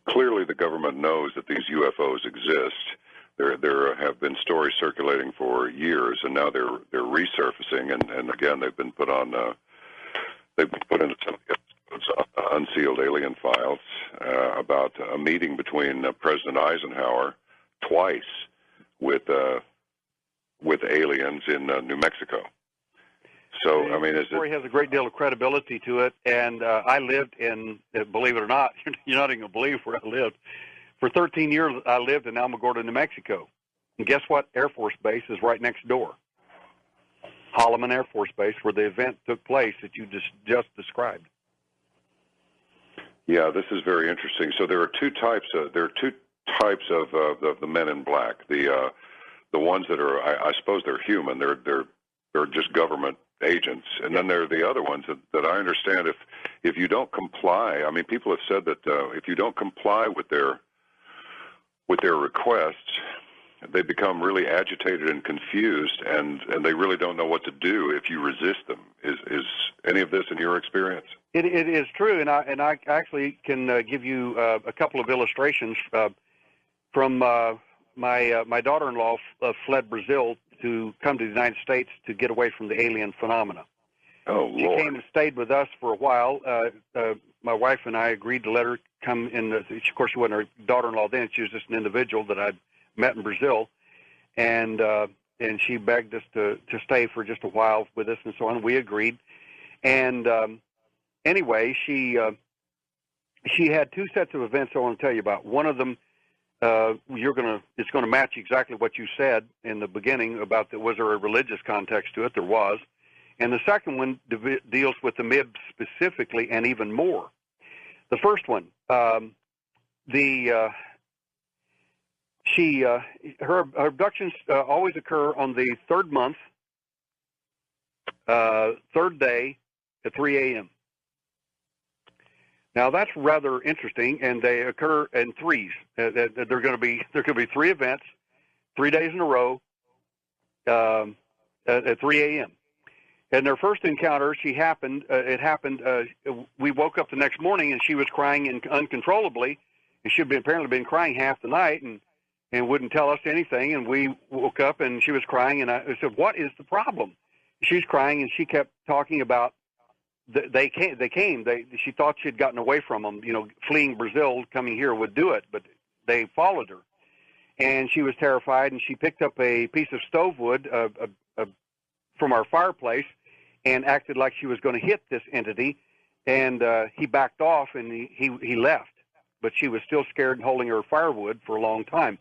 Clearly, the government knows that these UFOs exist. There have been stories circulating for years, and now they're resurfacing. And again, they've been put into some of the episodes, Unsealed Alien Files, about a meeting between President Eisenhower twice with aliens in New Mexico. So, I mean, the story has a great deal of credibility to it, and I lived in, believe it or not, you're not even going to believe where I lived. For 13 years, I lived in Alamogordo, New Mexico. And guess what Air Force Base is right next door? Holloman Air Force Base, where the event took place that you just described. Yeah, this is very interesting. So there are two types of the Men in Black. The ones that are, I suppose, they're human. They're just government agents, and then there are the other ones that I understand. If you don't comply, I mean, people have said that if you don't comply with their requests, they become really agitated and confused, and they really don't know what to do if you resist them. Is any of this in your experience? It is true, and I actually can give you a couple of illustrations from my daughter-in-law fled Brazil to come to the United States to get away from the alien phenomena. Oh, she Lord. came and stayed with us for a while. My wife and I agreed to let her come in. Of course, she wasn't her daughter-in-law then. She was just an individual that I'd met in Brazil, and she begged us to stay for just a while with us and so on. We agreed, and anyway, she had two sets of events I want to tell you about. One of them, it's going to match exactly what you said in the beginning about was there a religious context to it? There was. And the second one deals with the MIB specifically and even more. The first one, her abductions always occur on the third month, third day at 3 a.m. Now that's rather interesting, and they occur in threes. They're going to be 3 events, 3 days in a row, at 3 a.m. And their first encounter, it happened. We woke up the next morning, and she was crying uncontrollably, and she had apparently been crying half the night, and wouldn't tell us anything. And we woke up, and she was crying, and I said, "What is the problem?" She's crying, and she kept talking about they came. She thought she had gotten away from them. Fleeing Brazil, coming here would do it, but they followed her, and she was terrified. And she picked up a piece of stove wood from our fireplace and acted like she was going to hit this entity. And he backed off, and he left, but she was still scared and holding her firewood for a long time.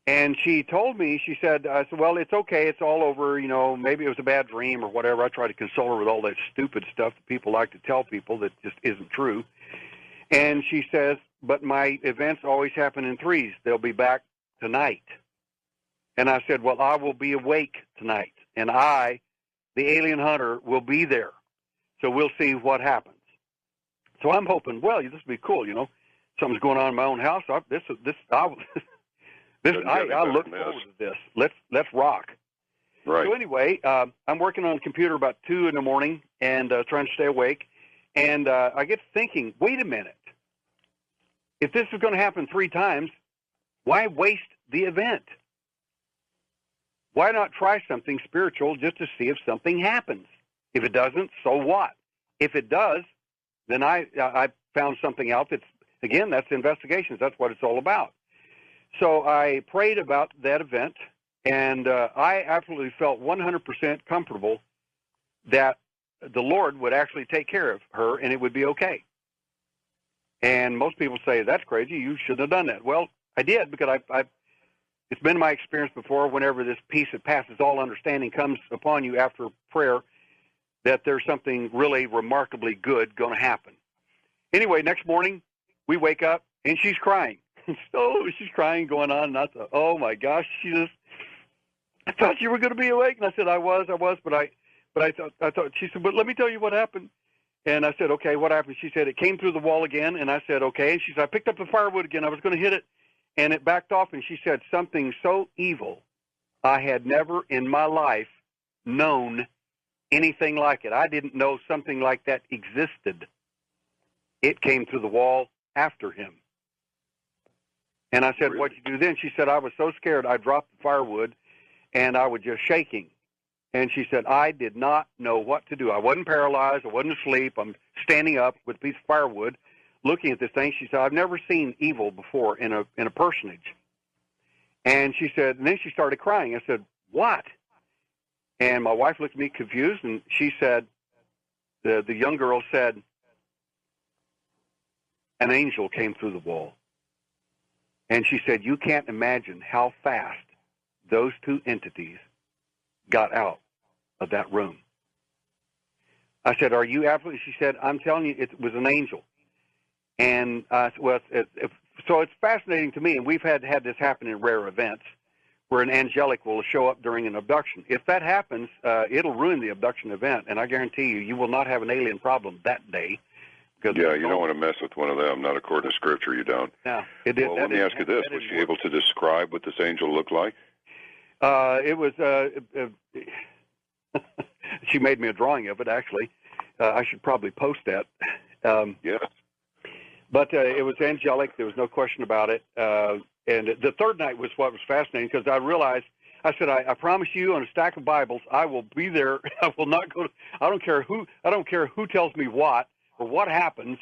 And she told me, she said, I said, "Well, it's okay. It's all over. Maybe it was a bad dream or whatever." I try to console her with all that stupid stuff that people like to tell people that just isn't true. And she says, "But my events always happen in threes. They'll be back tonight." And I said, "Well, I will be awake tonight, and I, the alien hunter, will be there. So we'll see what happens." So I'm hoping, well, this will be cool. Something's going on in my own house. I look forward to this. Let's rock. Right. So anyway, I'm working on a computer about 2 in the morning and trying to stay awake. And I get thinking, wait a minute. If this is going to happen 3 times, why waste the event? Why not try something spiritual just to see if something happens? If it doesn't, so what? If it does, then I found something out that's investigations. That's what it's all about. So I prayed about that event, and I absolutely felt 100% comfortable that the Lord would actually take care of her, and it would be okay. And most people say, "That's crazy. You shouldn't have done that." Well, I did, because it's been my experience before, whenever this peace that passes all understanding comes upon you after prayer, that there's something really remarkably good going to happen. Anyway, next morning, we wake up, and she's crying. So she's crying, going on, and I thought, oh my gosh, I thought you were going to be awake. And I said, I was, but I thought, she said, "But let me tell you what happened." And I said, "Okay, what happened?" She said, "It came through the wall again." And I said, "Okay." And she said, "I picked up the firewood again. I was going to hit it, and it backed off." And she said, "Something so evil, I had never in my life known anything like it. I didn't know something like that existed. It came through the wall after him." And I said, Really? "What'd you do then?" She said, "I was so scared, I dropped the firewood, and I was just shaking." And she said, "I did not know what to do. I wasn't paralyzed. I wasn't asleep. I'm standing up with a piece of firewood looking at this thing." She said, "I've never seen evil before in a personage." And she said, and then she started crying. I said, "What?" And my wife looked at me confused, and she said, the young girl said, "An angel came through the wall." And she said, "You can't imagine how fast those 2 entities got out of that room." I said, "Are you absolutely?" She said, "I'm telling you, it was an angel." And so it's fascinating to me, and we've had this happen in rare events, where an angelic will show up during an abduction. If that happens, it'll ruin the abduction event, and I guarantee you will not have an alien problem that day. Yeah, you don't want to mess with one of them. Not according to Scripture, you don't. No. Well, let me ask you this. Was she able to describe what this angel looked like? It was... she made me a drawing of it, actually. I should probably post that. Yes. But it was angelic. There was no question about it. And the third night was what was fascinating, because I realized, I said, I promise you on a stack of Bibles, I will be there. I will not go I don't care who tells me what or what happens.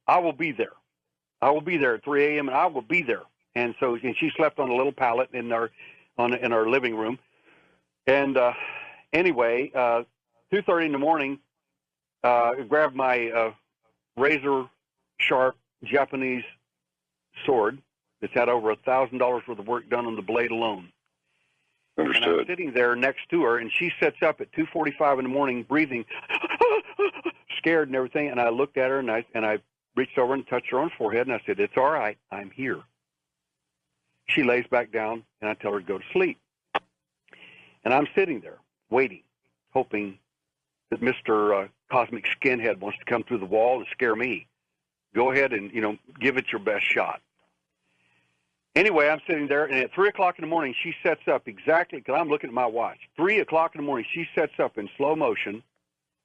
I will be there. I will be there at 3 a.m. and I will be there. And so, and she slept on a little pallet in our living room. And anyway, 2:30 in the morning, I grabbed my razor sharp Japanese sword that's had over $1,000 worth of work done on the blade alone. Understood. And I'm sitting there next to her, and she sits up at 2:45 in the morning, breathing, scared and everything. And I looked at her, and I reached over and touched her on the forehead, and I said, "It's all right. I'm here." She lays back down, and I tell her to go to sleep. And I'm sitting there waiting, hoping that Mr. Cosmic Skinhead wants to come through the wall and scare me. Go ahead and, give it your best shot. Anyway, I'm sitting there, and at 3 o'clock in the morning, she sets up exactly, because I'm looking at my watch. 3 o'clock in the morning, she sets up in slow motion,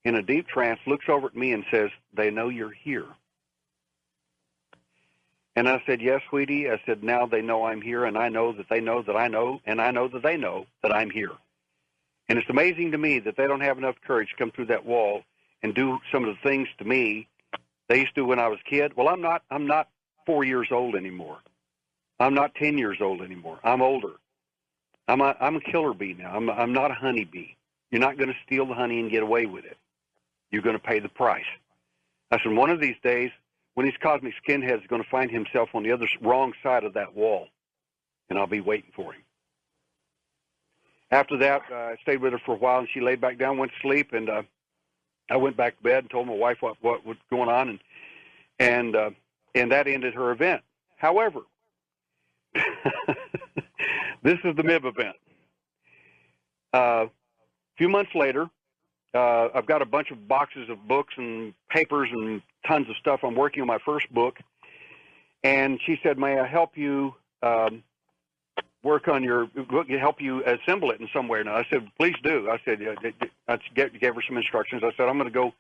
in a deep trance, looks over at me and says, "They know you're here." And I said, "Yes, sweetie." I said, "Now they know I'm here, and I know that they know that I know, and I know that they know that I'm here." And it's amazing to me that they don't have enough courage to come through that wall and do some of the things to me they used to when I was a kid. Well, I'm not 4 years old anymore. I'm not 10 years old anymore. I'm older. I'm a killer bee now. I'm not a honey bee. You're not going to steal the honey and get away with it. You're going to pay the price. I said, one of these days, when these cosmic skinheads are going to find himself on the other wrong side of that wall, and I'll be waiting for him. After that, I stayed with her for a while, and she laid back down, went to sleep, and I went back to bed and told my wife what was going on, and that ended her event. However, this is the MIB event. A few months later, I've got a bunch of boxes of books and papers and tons of stuff. I'm working on my first book. And she said, "May I help you work on your book, help you assemble it in some way?" And I said, "Please do." I said, I gave her some instructions. I said, "I'm going to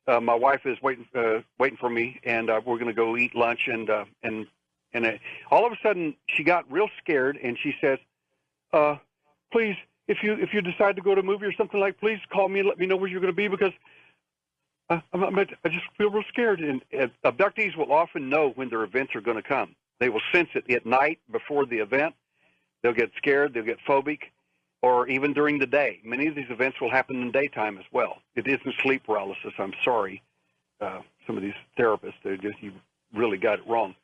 go. My wife is waiting for me, and we're going to go eat lunch." And all of a sudden, she got real scared, and she says, "Please, if you decide to go to a movie or something please call me and let me know where you're going to be, because I just feel real scared." And abductees will often know when their events are going to come. They will sense it at night before the event. They'll get scared. They'll get phobic, or even during the day. Many of these events will happen in daytime as well. It isn't sleep paralysis. I'm sorry. Some of these therapists, you really got it wrong.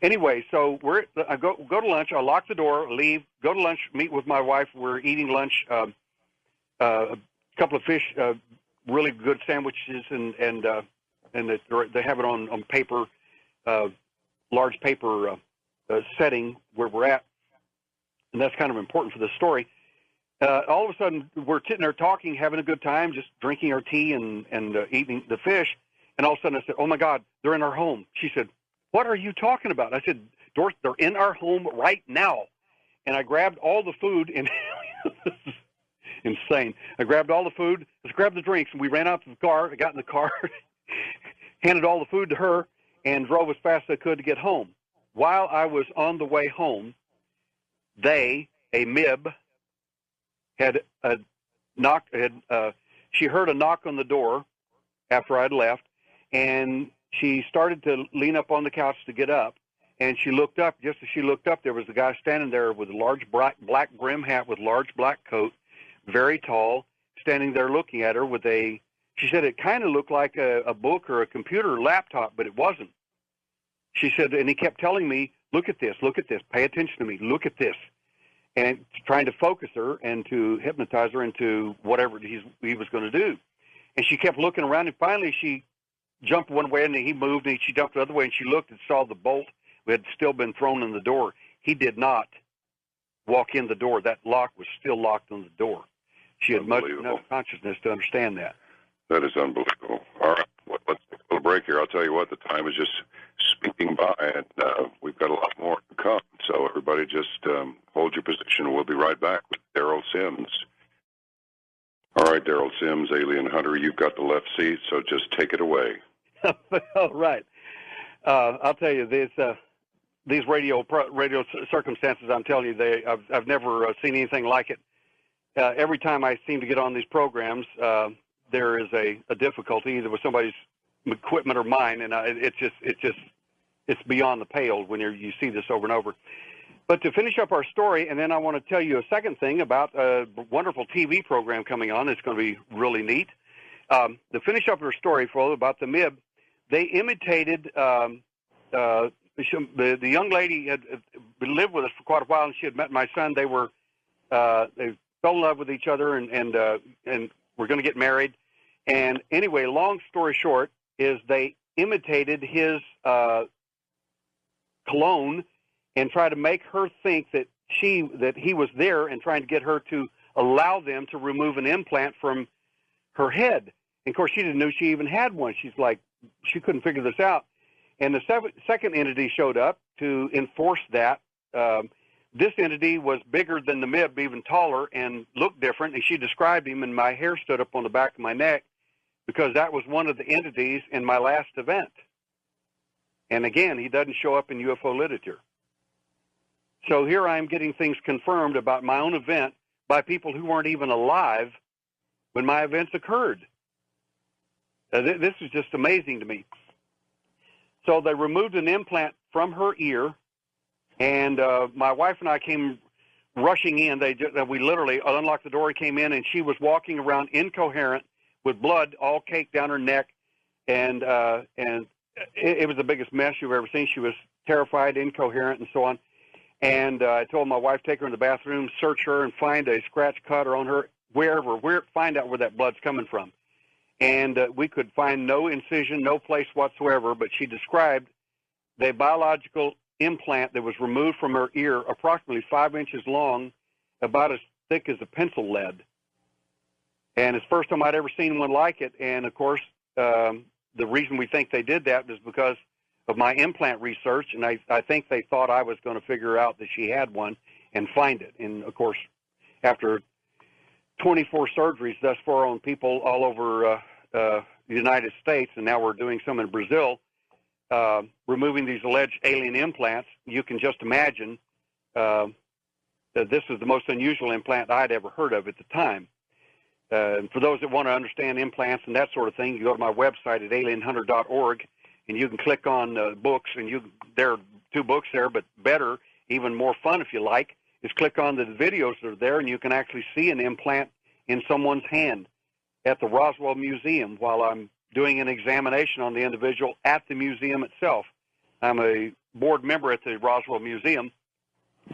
Anyway, so I go to lunch. I lock the door, leave, go to lunch, meet with my wife. We're eating lunch, a couple of fish, really good sandwiches, and they have it on paper, large paper setting where we're at, and that's kind of important for the story. All of a sudden, we're sitting there talking, having a good time, just drinking our tea and eating the fish, and all of a sudden I said, "Oh my God, they're in our home." She said, "What are you talking about?" I said, "Doris, they're in our home right now." And I grabbed all the food, and this is insane. I grabbed all the food, let's grab the drinks, and we ran out to the car. I got in the car, handed all the food to her, and drove as fast as I could to get home. While I was on the way home, a MIB, she heard a knock on the door after I'd left, and she started to lean up on the couch to get up, and she looked up. Just as she looked up, there was a guy standing there with a large black brim hat with large black coat, very tall, standing there looking at her with she said it kind of looked like a book or a computer or laptop, but it wasn't. She said, and he kept telling me, look at this, pay attention to me, look at this, and trying to focus her and to hypnotize her into whatever he was going to do. And she kept looking around, and finally she jumped one way, and he moved, and she jumped the other way, and she looked and saw the bolt had still been thrown in the door. He did not walk in the door. That lock was still locked on the door. She had much enough consciousness to understand that. That is unbelievable. All right, let's take a little break here. I'll tell you what, the time is just speeding by, and we've got a lot more to come. So everybody just hold your position. We'll be right back with Daryl Sims. All right, Daryl Sims, Alien Hunter, you've got the left seat, so just take it away. All right. I'll tell you, these radio circumstances, I'm telling you, I've never seen anything like it. Every time I seem to get on these programs, there is a difficulty, either with somebody's equipment or mine, and it's beyond the pale when you see this over and over. But to finish up our story, and then I want to tell you a second thing about a wonderful TV program coming on. It's going to be really neat. To finish up our story, about the MIB, they imitated the young lady had lived with us for quite a while, and she had met my son. They fell in love with each other, and were going to get married. And anyway, long story short, is they imitated his cologne and tried to make her think that he was there, and trying to get her to allow them to remove an implant from her head. And of course, she didn't know she even had one. She's like, she couldn't figure this out. And the second entity showed up to enforce that. This entity was bigger than the MIB, even taller, and looked different. And she described him, and my hair stood up on the back of my neck because that was one of the entities in my last event. And again, he doesn't show up in UFO literature. So here I am getting things confirmed about my own event by people who weren't even alive when my events occurred. This is just amazing to me. So they removed an implant from her ear, and my wife and I came rushing in. We literally unlocked the door, he came in, and she was walking around incoherent with blood all caked down her neck, and it was the biggest mess you've ever seen. She was terrified, incoherent, and so on. And I told my wife, take her in the bathroom, search her, and find a scratch cutter on her, find out where that blood's coming from. And we could find no incision, no place whatsoever, but she described the biological implant that was removed from her ear, approximately 5 inches long, about as thick as a pencil lead. And it's the first time I'd ever seen one like it. And, of course, the reason we think they did that was because of my implant research, and I think they thought I was going to figure out that she had one and find it. And, of course, after 24 surgeries thus far on people all over the United States, and now we're doing some in Brazil, removing these alleged alien implants, you can just imagine that this is the most unusual implant I'd ever heard of at the time. And for those that want to understand implants and that sort of thing, you go to my website at alienhunter.org, and you can click on books, and there are 2 books there, but better, even more fun if you like, is click on the videos that are there, and you can actually see an implant in someone's hand at the Roswell Museum while I'm doing an examination on the individual at the museum itself. I'm a board member at the Roswell Museum,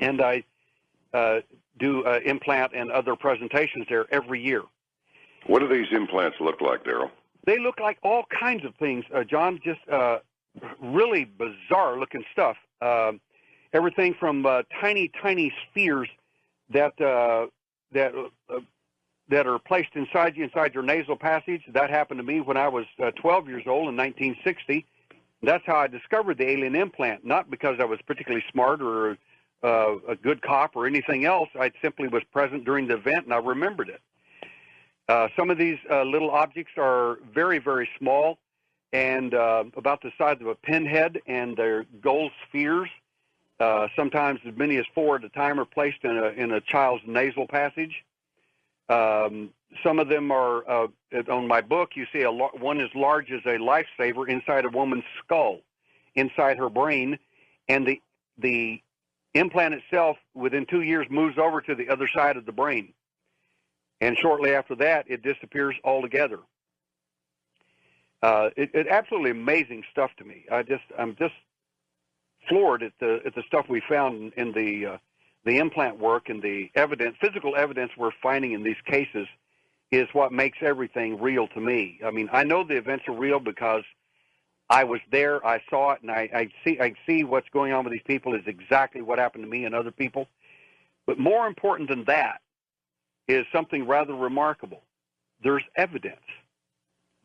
and I do implant and other presentations there every year. What do these implants look like, Daryl? They look like all kinds of things, John, just really bizarre-looking stuff. Everything from tiny, tiny spheres that are placed inside your nasal passage. That happened to me when I was 12 years old in 1960. That's how I discovered the alien implant, not because I was particularly smart or a good cop or anything else. I simply was present during the event, and I remembered it. Some of these little objects are very, very small and about the size of a pinhead, and they're gold spheres. Sometimes as many as 4 at a time are placed in a child's nasal passage. Some of them are, on my book, you see one as large as a lifesaver inside a woman's skull, inside her brain, and the implant itself, within 2 years, moves over to the other side of the brain. And shortly after that, it disappears altogether. It absolutely amazing stuff to me. I'm just floored at the stuff we found in the implant work, and the evidence, physical evidence we're finding in these cases is what makes everything real to me. I mean, I know the events are real because I was there, I saw it, and I see what's going on with these people is exactly what happened to me and other people. But more important than that is something rather remarkable. There's evidence.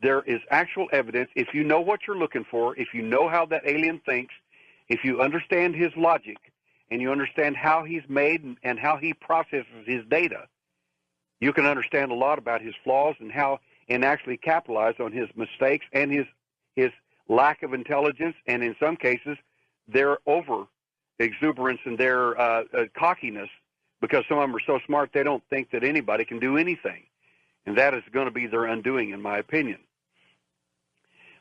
There is actual evidence. If you know what you're looking for, if you know how that alien thinks, if you understand his logic, and you understand how he's made and how he processes his data, you can understand a lot about his flaws and actually capitalize on his mistakes and his lack of intelligence, and in some cases, their over-exuberance and their cockiness, because some of them are so smart they don't think that anybody can do anything. And that is going to be their undoing, in my opinion.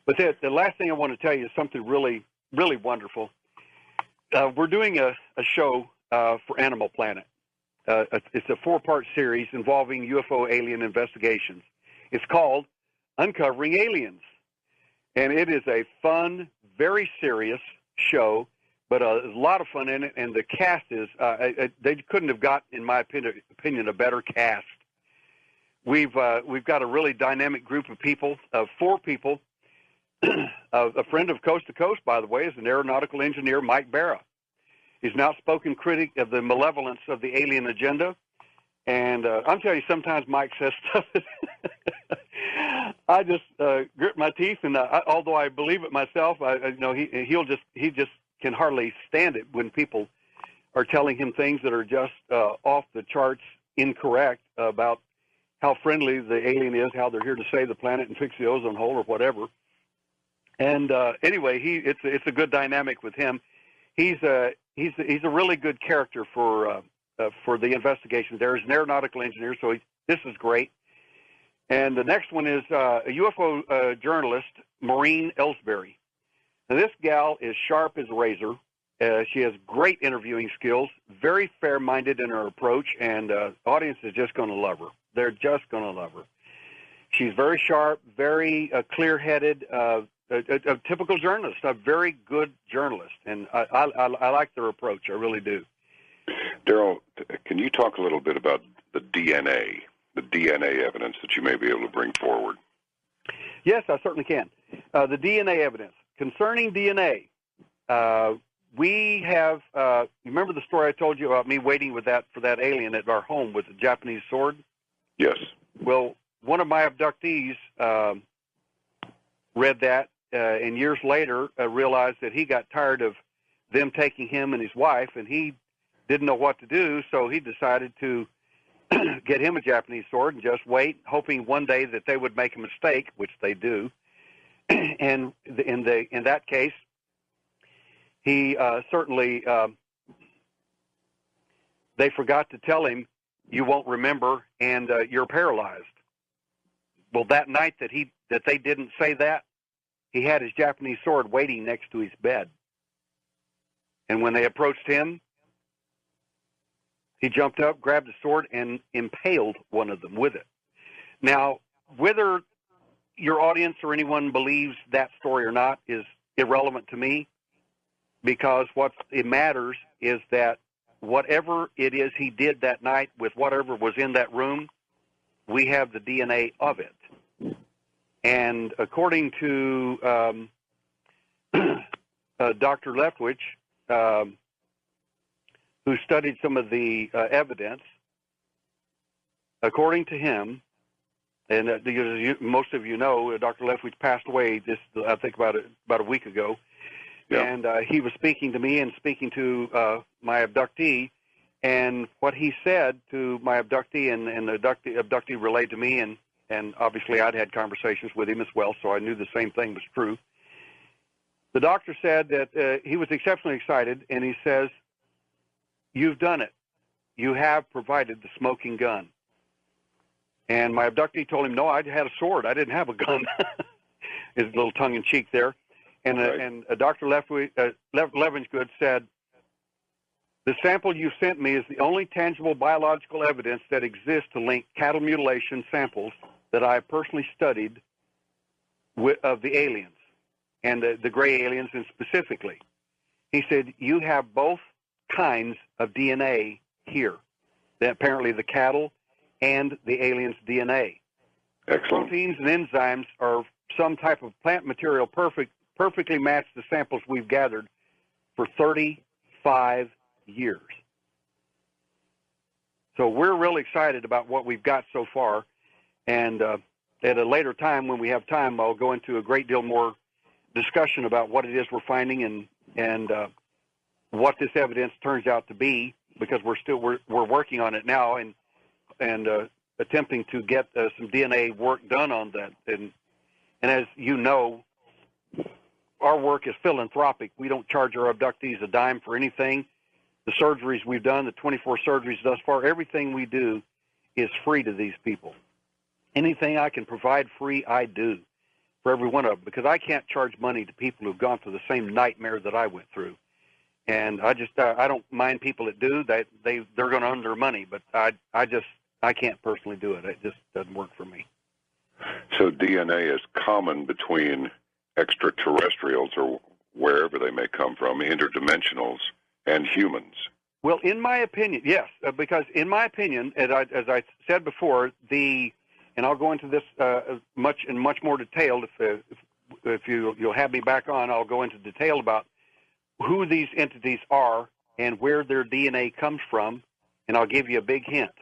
But the last thing I want to tell you is something really, really wonderful. We're doing a show for Animal Planet. It's a 4-part series involving UFO alien investigations. It's called Uncovering Aliens. And it is a fun, very serious show, but a lot of fun in it, and the cast is, they couldn't have got, in my opinion, a better cast. We've got a really dynamic group of people, 4 people. A friend of Coast to Coast, by the way, is an aeronautical engineer, Mike Barra. He's an outspoken critic of the malevolence of the alien agenda. And I'm telling you, sometimes Mike says stuff that I just grit my teeth, and although I believe it myself, he just can hardly stand it when people are telling him things that are just off the charts incorrect about how friendly the alien is, how they're here to save the planet and fix the ozone hole or whatever. And anyway, it's a good dynamic with him. He's a really good character for the investigation. There is an aeronautical engineer, so this is great. And the next one is a UFO journalist, Maureen Ellsbury. Now, this gal is sharp as a razor. She has great interviewing skills, very fair-minded in her approach, and the audience is just going to love her. They're just going to love her. She's very sharp, very clear-headed, a typical journalist, a very good journalist, and I like their approach. I really do. Daryl, can you talk a little bit about the DNA evidence that you may be able to bring forward? Yes, I certainly can. The DNA evidence. Concerning DNA, we have, you remember the story I told you about me waiting for that alien at our home with the Japanese sword? Yes. Well, one of my abductees read that, and years later realized that he got tired of them taking him and his wife, and he didn't know what to do, so he decided to get him a Japanese sword and just wait, hoping one day that they would make a mistake, which they do. And in that case, he certainly they forgot to tell him, you won't remember, and you're paralyzed. Well, that night that they didn't say that, he had his Japanese sword waiting next to his bed. And when they approached him, he jumped up, grabbed the sword, and impaled one of them with it. Now, whether your audience or anyone believes that story or not is irrelevant to me, because what it matters is that whatever it is he did that night with whatever was in that room, we have the DNA of it. And according to Dr. Leftwich, who studied some of the evidence, according to him, and most of you know, Dr. Leftwich passed away I think about a week ago, yeah. And he was speaking to me and speaking to my abductee, and what he said to my abductee and the abductee relayed to me, and obviously I'd had conversations with him as well, so I knew the same thing was true. The doctor said that he was exceptionally excited, and he says, "You've done it. You have provided the smoking gun." And my abductee told him, "No, I had a sword. I didn't have a gun." His little tongue-in-cheek there. And right. Dr. Levengood said, "The sample you sent me is the only tangible biological evidence that exists to link cattle mutilation samples that I have personally studied of the aliens, and the gray aliens and specifically." He said, "You have both kinds of DNA here, apparently the cattle and the aliens' DNA. Excellent. Proteins and enzymes are some type of plant material perfectly match the samples we've gathered for 35 years. So we're really excited about what we've got so far, and at a later time, when we have time, I'll go into a great deal more discussion about what it is we're finding and what this evidence turns out to be, because we're working on it now and attempting to get some DNA work done on that. And as you know, our work is philanthropic. We don't charge our abductees a dime for anything. The surgeries we've done, the 24 surgeries thus far, everything we do is free to these people. Anything I can provide free, I do for every one of them, because I can't charge money to people who've gone through the same nightmare that I went through. And I don't mind people that do. They're going to earn their money, but I can't personally do it. It just doesn't work for me. So DNA is common between extraterrestrials, or wherever they may come from, interdimensionals, and humans. Well, in my opinion, yes, because in my opinion, as I said before, and I'll go into this in much more detail. If you'll have me back on, I'll go into detail about who these entities are and where their DNA comes from, and I'll give you a big hint.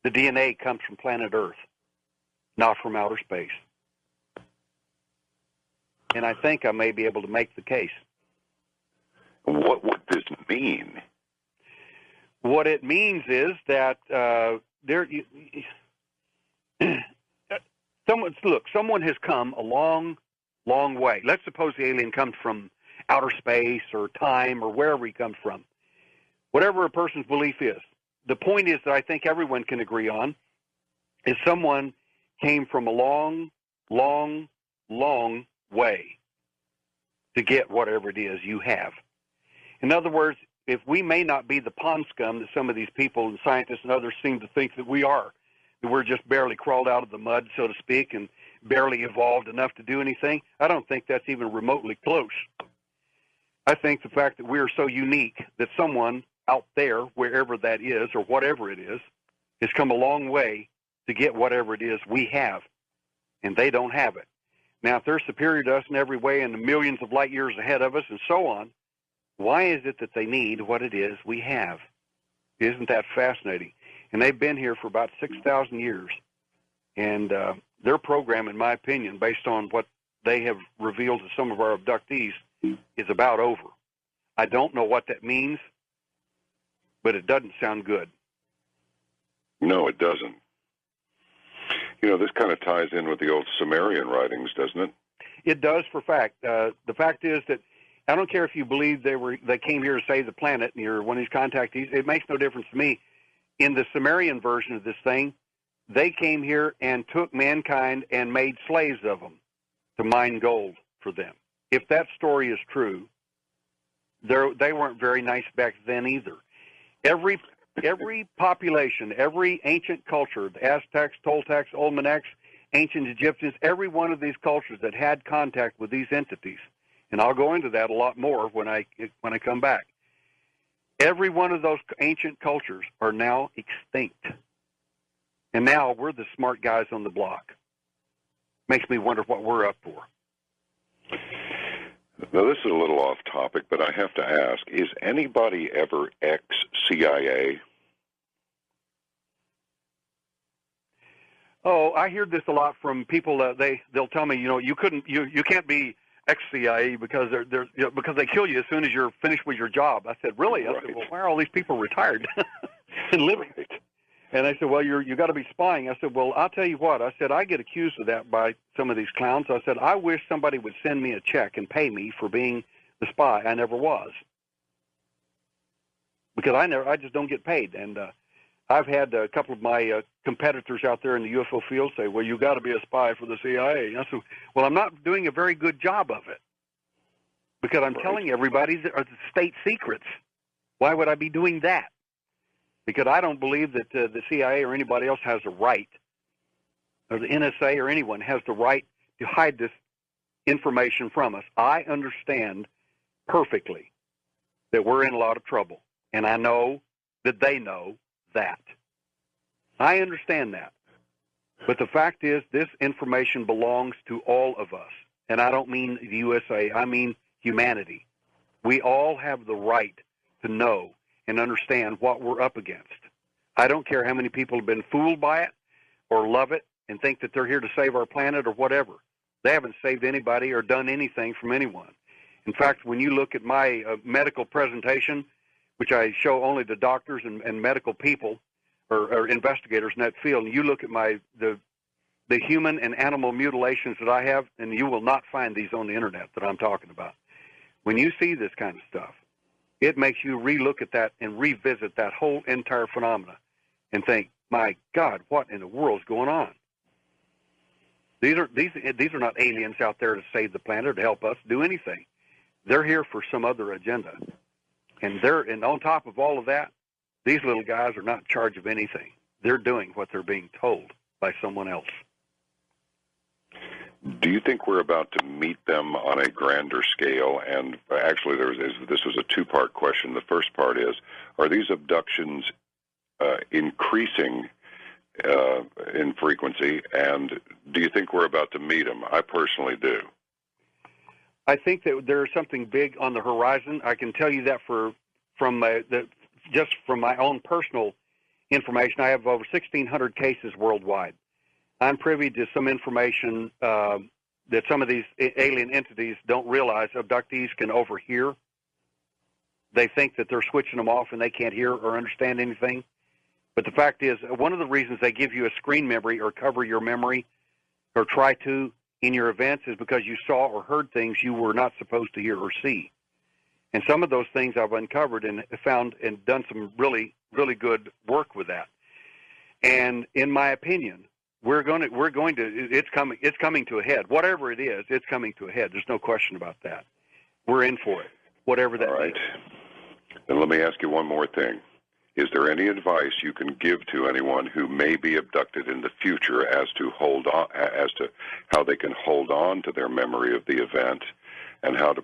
The DNA comes from planet Earth, not from outer space. and I think I may be able to make the case. What would this mean? What it means is that someone has come a long, long way. Let's suppose the alien comes from outer space or time or wherever he comes from. Whatever a person's belief is, the point is that I think everyone can agree on is someone came from a long, long, long way to get whatever it is you have. In other words, if we may not be the pond scum that some of these people and scientists and others seem to think that we are, that we're just barely crawled out of the mud, so to speak, and barely evolved enough to do anything, I don't think that's even remotely close. I think the fact that we are so unique that someone out there, wherever that is or whatever it is, has come a long way to get whatever it is we have, and they don't have it. Now, if they're superior to us in every way and millions of light years ahead of us and so on, why is it that they need what it is we have? Isn't that fascinating? And they've been here for about 6,000 years, and their program, in my opinion, based on what they have revealed to some of our abductees, is about over. I don't know what that means, but it doesn't sound good. No, it doesn't. You know, this kind of ties in with the old Sumerian writings, doesn't it? It does, for fact. The fact is that I don't care if you believe they came here to save the planet and you're one of these contactees. It makes no difference to me. In the Sumerian version of this thing, they came here and took mankind and made slaves of them to mine gold for them. If that story is true, they weren't very nice back then either. Every population, every ancient culture, the Aztecs, Toltecs, Olmecs, ancient Egyptians, every one of these cultures that had contact with these entities, and I'll go into that a lot more when I come back. Every one of those ancient cultures are now extinct. And now we're the smart guys on the block. Makes me wonder what we're up for. Now, this is a little off topic, but I have to ask, is anybody ever ex-CIA? Oh, I hear this a lot from people. They'll tell me, you can't be ex-CIA because because they kill you as soon as you're finished with your job. I said, really? I said, well, why are all these people retired and living? And they said, well, you got to be spying. I said, well, I'll tell you what. I said, I get accused of that by some of these clowns. I said, I wish somebody would send me a check and pay me for being the spy. I never was, because I just don't get paid. And I've had a couple of my competitors out there in the UFO field say, well, you got to be a spy for the CIA. I said, well, I'm not doing a very good job of it, because I'm telling everybody that are the state secrets. Why would I be doing that? Because I don't believe that the CIA or anybody else has a right, or the NSA or anyone has the right to hide this information from us. I understand perfectly that we're in a lot of trouble, and I know that they know that. I understand that. But the fact is, this information belongs to all of us. And I don't mean the USA, I mean humanity. We all have the right to know and understand what we're up against. I don't care how many people have been fooled by it or love it and think that they're here to save our planet or whatever. They haven't saved anybody or done anything from anyone. In fact, when you look at my medical presentation, which I show only to doctors and medical people or investigators in that field, and you look at the human and animal mutilations that I have, and you will not find these on the internet that I'm talking about. When you see this kind of stuff, it makes you relook at that and revisit that whole entire phenomena and think, my God, what in the world is going on? These are not aliens out there to save the planet or to help us do anything. They're here for some other agenda. And on top of all of that, these little guys are not in charge of anything. They're doing what they're being told by someone else. Do you think we're about to meet them on a grander scale? And actually, this was a two-part question. The first part is, are these abductions increasing in frequency? And do you think we're about to meet them? I personally do. I think that there's something big on the horizon. I can tell you that just from my own personal information. I have over 1,600 cases worldwide. I'm privy to some information that some of these alien entities don't realize abductees can overhear. They think that they're switching them off and they can't hear or understand anything. But the fact is, one of the reasons they give you a screen memory or cover your memory or try to in your events is because you saw or heard things you were not supposed to hear or see. And some of those things I've uncovered and found and done some really, really good work with that. And in my opinion, it's coming to a head. Whatever it is, it's coming to a head. There's no question about that. We're in for it, whatever that is. All right. Then let me ask you one more thing. Is there any advice you can give to anyone who may be abducted in the future as to how they can hold on to their memory of the event and how to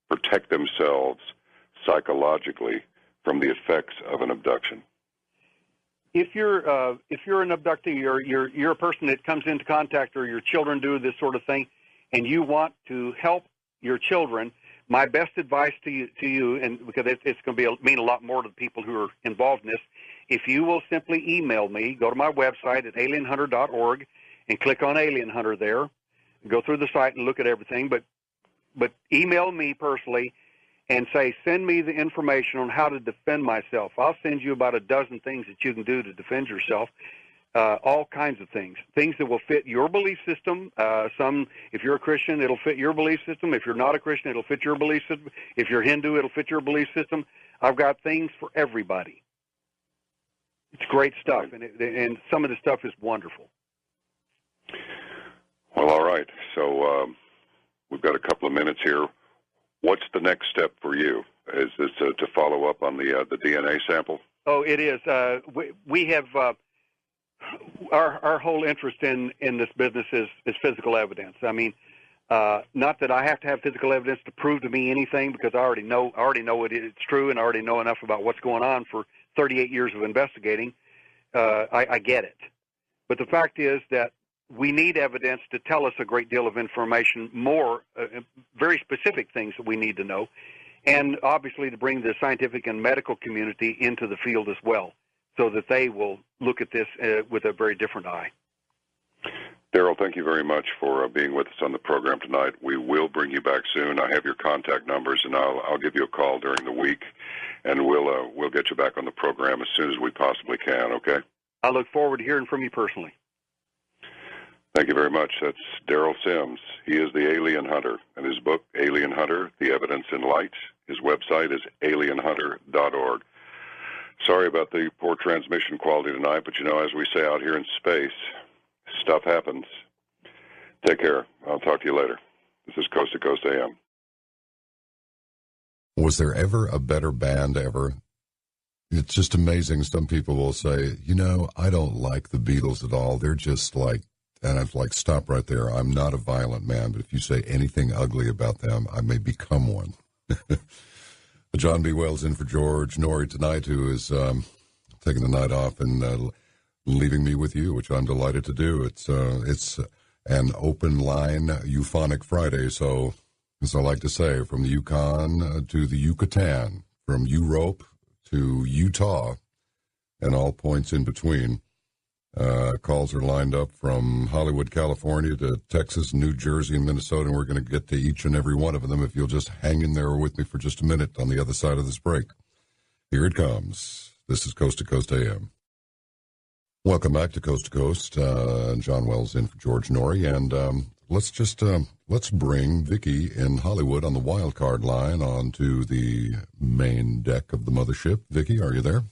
protect themselves psychologically from the effects of an abduction? If you're an abductee, you're a person that comes into contact, or your children do this sort of thing, and you want to help your children, my best advice to you, and because it's going to mean a lot more to the people who are involved in this, if you will simply email me, go to my website at alienhunter.org and click on Alien Hunter there, go through the site and look at everything, but email me personally and say, send me the information on how to defend myself. I'll send you about a dozen things that you can do to defend yourself. All kinds of things that will fit your belief system. Some, if you're a Christian, it'll fit your belief system. If you're not a Christian, it'll fit your belief system. If you're Hindu, it'll fit your belief system. I've got things for everybody. It's great stuff, and some of the stuff is wonderful. Well, all right. So we've got a couple of minutes here. What's the next step for you? Is this to follow up on the DNA sample? Oh, it is. We have... Our whole interest in this business is physical evidence. I mean, not that I have to have physical evidence to prove to me anything, because I already know it's true, and I already know enough about what's going on for 38 years of investigating. I get it. But the fact is that we need evidence to tell us a great deal of information, more very specific things that we need to know, and obviously to bring the scientific and medical community into the field as well, so that they will look at this with a very different eye. Daryl, thank you very much for being with us on the program tonight. We will bring you back soon. I have your contact numbers, and I'll give you a call during the week, and we'll get you back on the program as soon as we possibly can, okay? I look forward to hearing from you personally. Thank you very much. That's Daryl Sims. He is the Alien Hunter, and his book, Alien Hunter, The Evidence in Light, his website is alienhunter.org. Sorry about the poor transmission quality tonight, but as we say out here in space, stuff happens. Take care. I'll talk to you later. This is Coast to Coast AM. Was there ever a better band ever? It's just amazing. Some people will say, I don't like the Beatles at all. They're just like, and I'm like, stop right there. I'm not a violent man, but if you say anything ugly about them, I may become one. John B. Wells in for George Norrie tonight, who is taking the night off and leaving me with you, which I'm delighted to do. It's an open line euphonic Friday, so as I like to say, from the Yukon to the Yucatan, from Europe to Utah, and all points in between. Calls are lined up from Hollywood, California to Texas, New Jersey, and Minnesota, and we're going to get to each and every one of them if you'll just hang in there with me for just a minute on the other side of this break. Here it comes. This is Coast to Coast AM. Welcome back to Coast. John Wells in for George Norrie, and let's bring Vicki in Hollywood on the wild card line onto the main deck of the mothership. Vicki, are you there?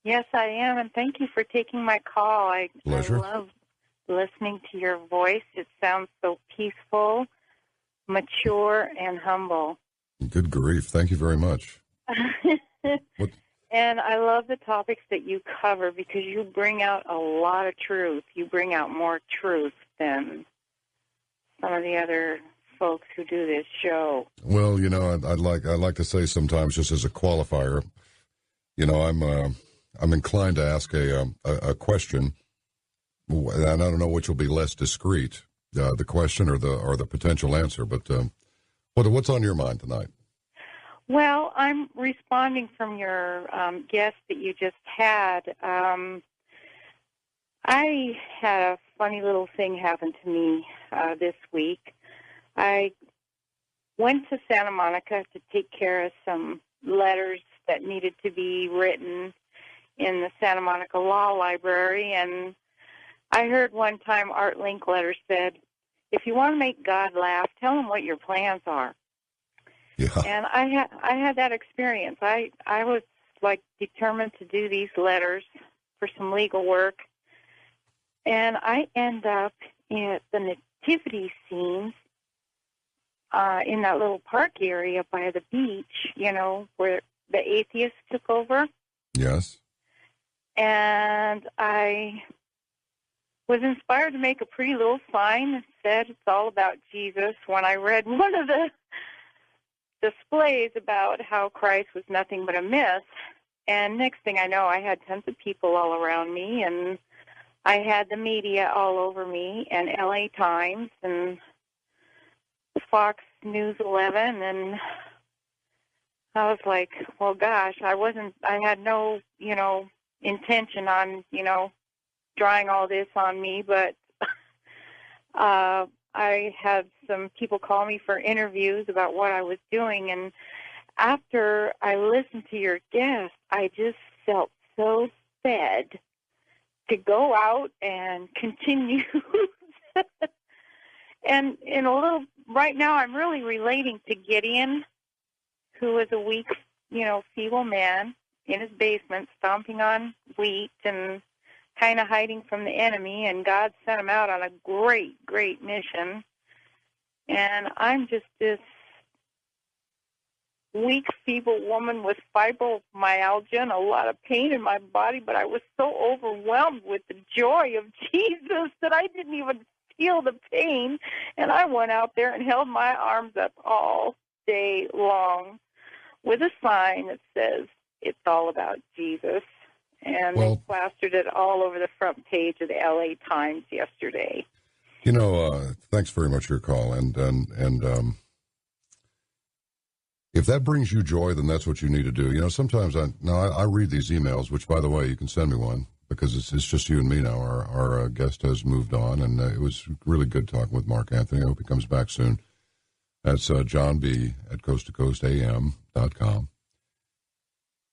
Yes, I am, and thank you for taking my call. I love listening to your voice. It sounds so peaceful, mature, and humble. Good grief. Thank you very much. And I love the topics that you cover because you bring out a lot of truth. You bring out more truth than some of the other folks who do this show. Well, I'd like to say sometimes, just as a qualifier, I'm inclined to ask a question, and I don't know which will be less discreet, the question or the potential answer. But what's on your mind tonight? Well, I'm responding from your guest that you just had. I had a funny little thing happen to me this week. I went to Santa Monica to take care of some letters that needed to be written in the Santa Monica Law Library, and I heard one time Art Linkletter said, if you want to make God laugh, tell him what your plans are. Yeah. And I had that experience. I was like determined to do these letters for some legal work, and I end up at the nativity scenes in that little park area by the beach, where the atheists took over. Yes. And I was inspired to make a pretty little sign that said it's all about Jesus when I read one of the displays about how Christ was nothing but a myth. And next thing I know, I had tons of people all around me, and I had the media all over me, and LA Times, and Fox News 11, and I was like, well, gosh, I had no, intention on, drawing all this on me, but I had some people call me for interviews about what I was doing, and after I listened to your guest, I just felt so fed to go out and continue. And right now I'm really relating to Gideon, who is a weak, feeble man in his basement stomping on wheat and kind of hiding from the enemy, and God sent him out on a great, great mission. And I'm just this weak, feeble woman with fibromyalgia and a lot of pain in my body, but I was so overwhelmed with the joy of Jesus that I didn't even feel the pain, and I went out there and held my arms up all day long with a sign that says, it's all about Jesus. And they plastered it all over the front page of the LA Times yesterday. Thanks very much for your call. And if that brings you joy, then that's what you need to do. Sometimes I read these emails, which, by the way, you can send me one because it's just you and me now. Our guest has moved on, and it was really good talking with Mark Anthony. I hope he comes back soon. That's John B. at coasttocoastam.com.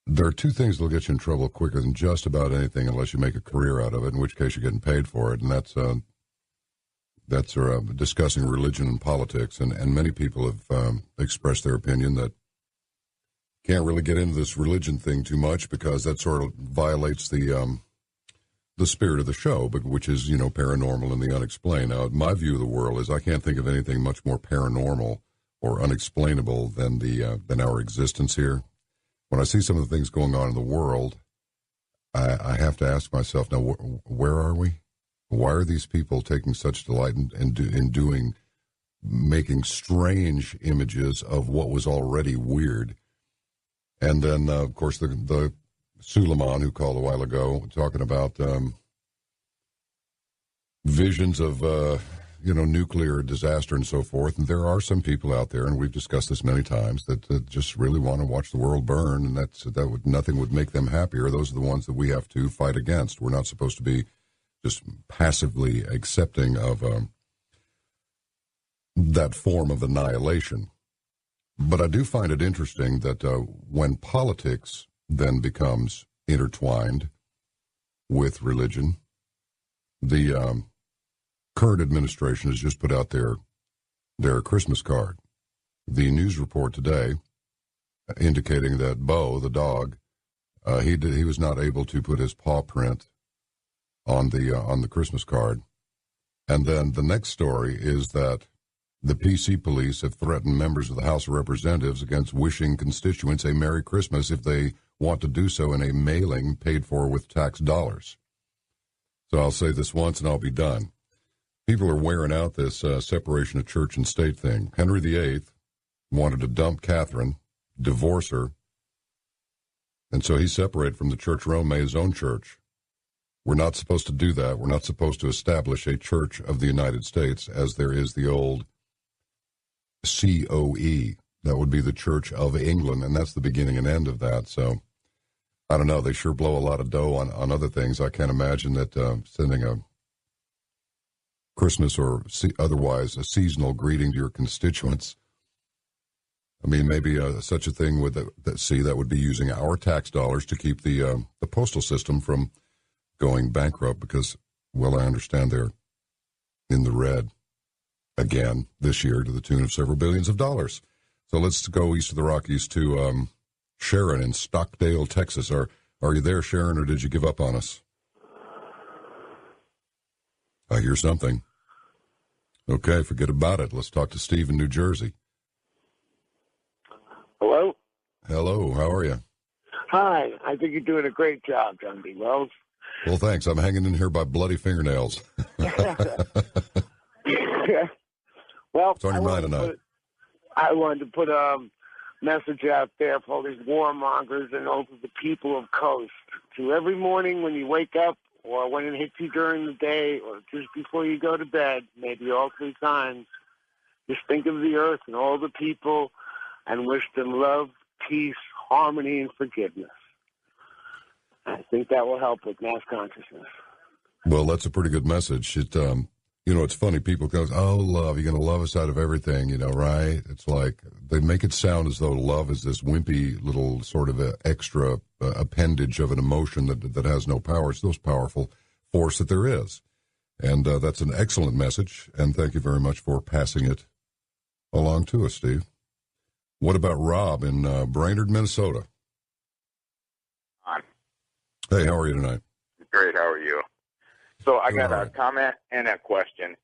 There are two things that'll get you in trouble quicker than just about anything unless you make a career out of it, in which case you're getting paid for it, and that's discussing religion and politics. And many people have expressed their opinion that can't really get into this religion thing too much because that sort of violates the spirit of the show, but which is, paranormal and the unexplained. Now, my view of the world is I can't think of anything much more paranormal or unexplainable than our existence here. When I see some of the things going on in the world, I have to ask myself, now, where are we? Why are these people taking such delight in making strange images of what was already weird? And then, of course, the Suleiman, who called a while ago, talking about visions of, nuclear disaster and so forth. And there are some people out there, and we've discussed this many times, that just really want to watch the world burn, and nothing would make them happier. Those are the ones that we have to fight against. We're not supposed to be just passively accepting of that form of annihilation. But I do find it interesting that when politics then becomes intertwined with religion, the current administration has just put out their Christmas card. The news report today indicating that Bo, the dog, he was not able to put his paw print on the Christmas card. And then the next story is that the PC police have threatened members of the House of Representatives against wishing constituents a Merry Christmas if they want to do so in a mailing paid for with tax dollars. So I'll say this once and I'll be done. People are wearing out this separation of church and state thing. Henry VIII wanted to dump Catherine, divorce her, and so he separated from the Church of Rome, made his own church. We're not supposed to do that. We're not supposed to establish a church of the United States as there is the old COE. That would be the Church of England, and that's the beginning and end of that. So, I don't know. They sure blow a lot of dough on other things. I can't imagine that sending Christmas or otherwise a seasonal greeting to your constituents. I mean, maybe such a thing would that would be using our tax dollars to keep the postal system from going bankrupt because, well, I understand they're in the red again this year to the tune of several billions of dollars. So let's go east of the Rockies to Sharon in Stockdale, Texas. Are you there, Sharon, or did you give up on us? I hear something. Okay, forget about it. Let's talk to Steve in New Jersey. Hello? Hello, how are you? Hi, I think you're doing a great job, John B. Wells. Well, thanks. I'm hanging in here by bloody fingernails. Well, it's on your mind tonight. I wanted to put a message out there for all these warmongers and all the people of Coast. To every morning when you wake up or when it hits you during the day or just before you go to bed, maybe all 3 times, just think of the earth and all the people and wish them love, peace, harmony, and forgiveness. I think that will help with mass consciousness. Well, that's a pretty good message. It's funny. People go, oh, love, you're going to love us out of everything, right? It's like they make it sound as though love is this wimpy little sort of extra appendage of an emotion that has no power. It's the most powerful force that there is. And that's an excellent message. And thank you very much for passing it along to us, Steve. What about Rob in Brainerd, Minnesota? Hey, how are you tonight? Great, how are you? So I got a comment and a question.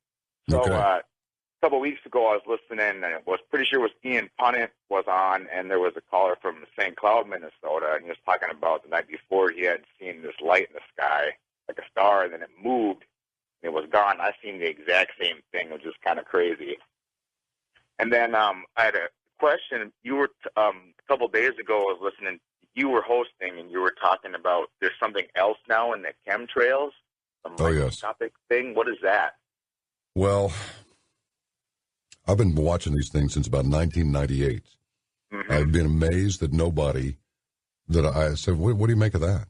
So okay. A couple of weeks ago I was listening, and I was pretty sure it was Ian Punnett was on, and there was a caller from St. Cloud, Minnesota, and he was talking about the night before he had seen this light in the sky, like a star, and then it moved, and it was gone. I seen the exact same thing, which is kind of crazy. And then I had a question. You were, a couple of days ago I was listening, you were hosting, and you were talking about there's something else now in the chemtrails. Yes. Topic thing. What is that? Well, I've been watching these things since about 1998. Mm-hmm. I've been amazed that I said, what do you make of that?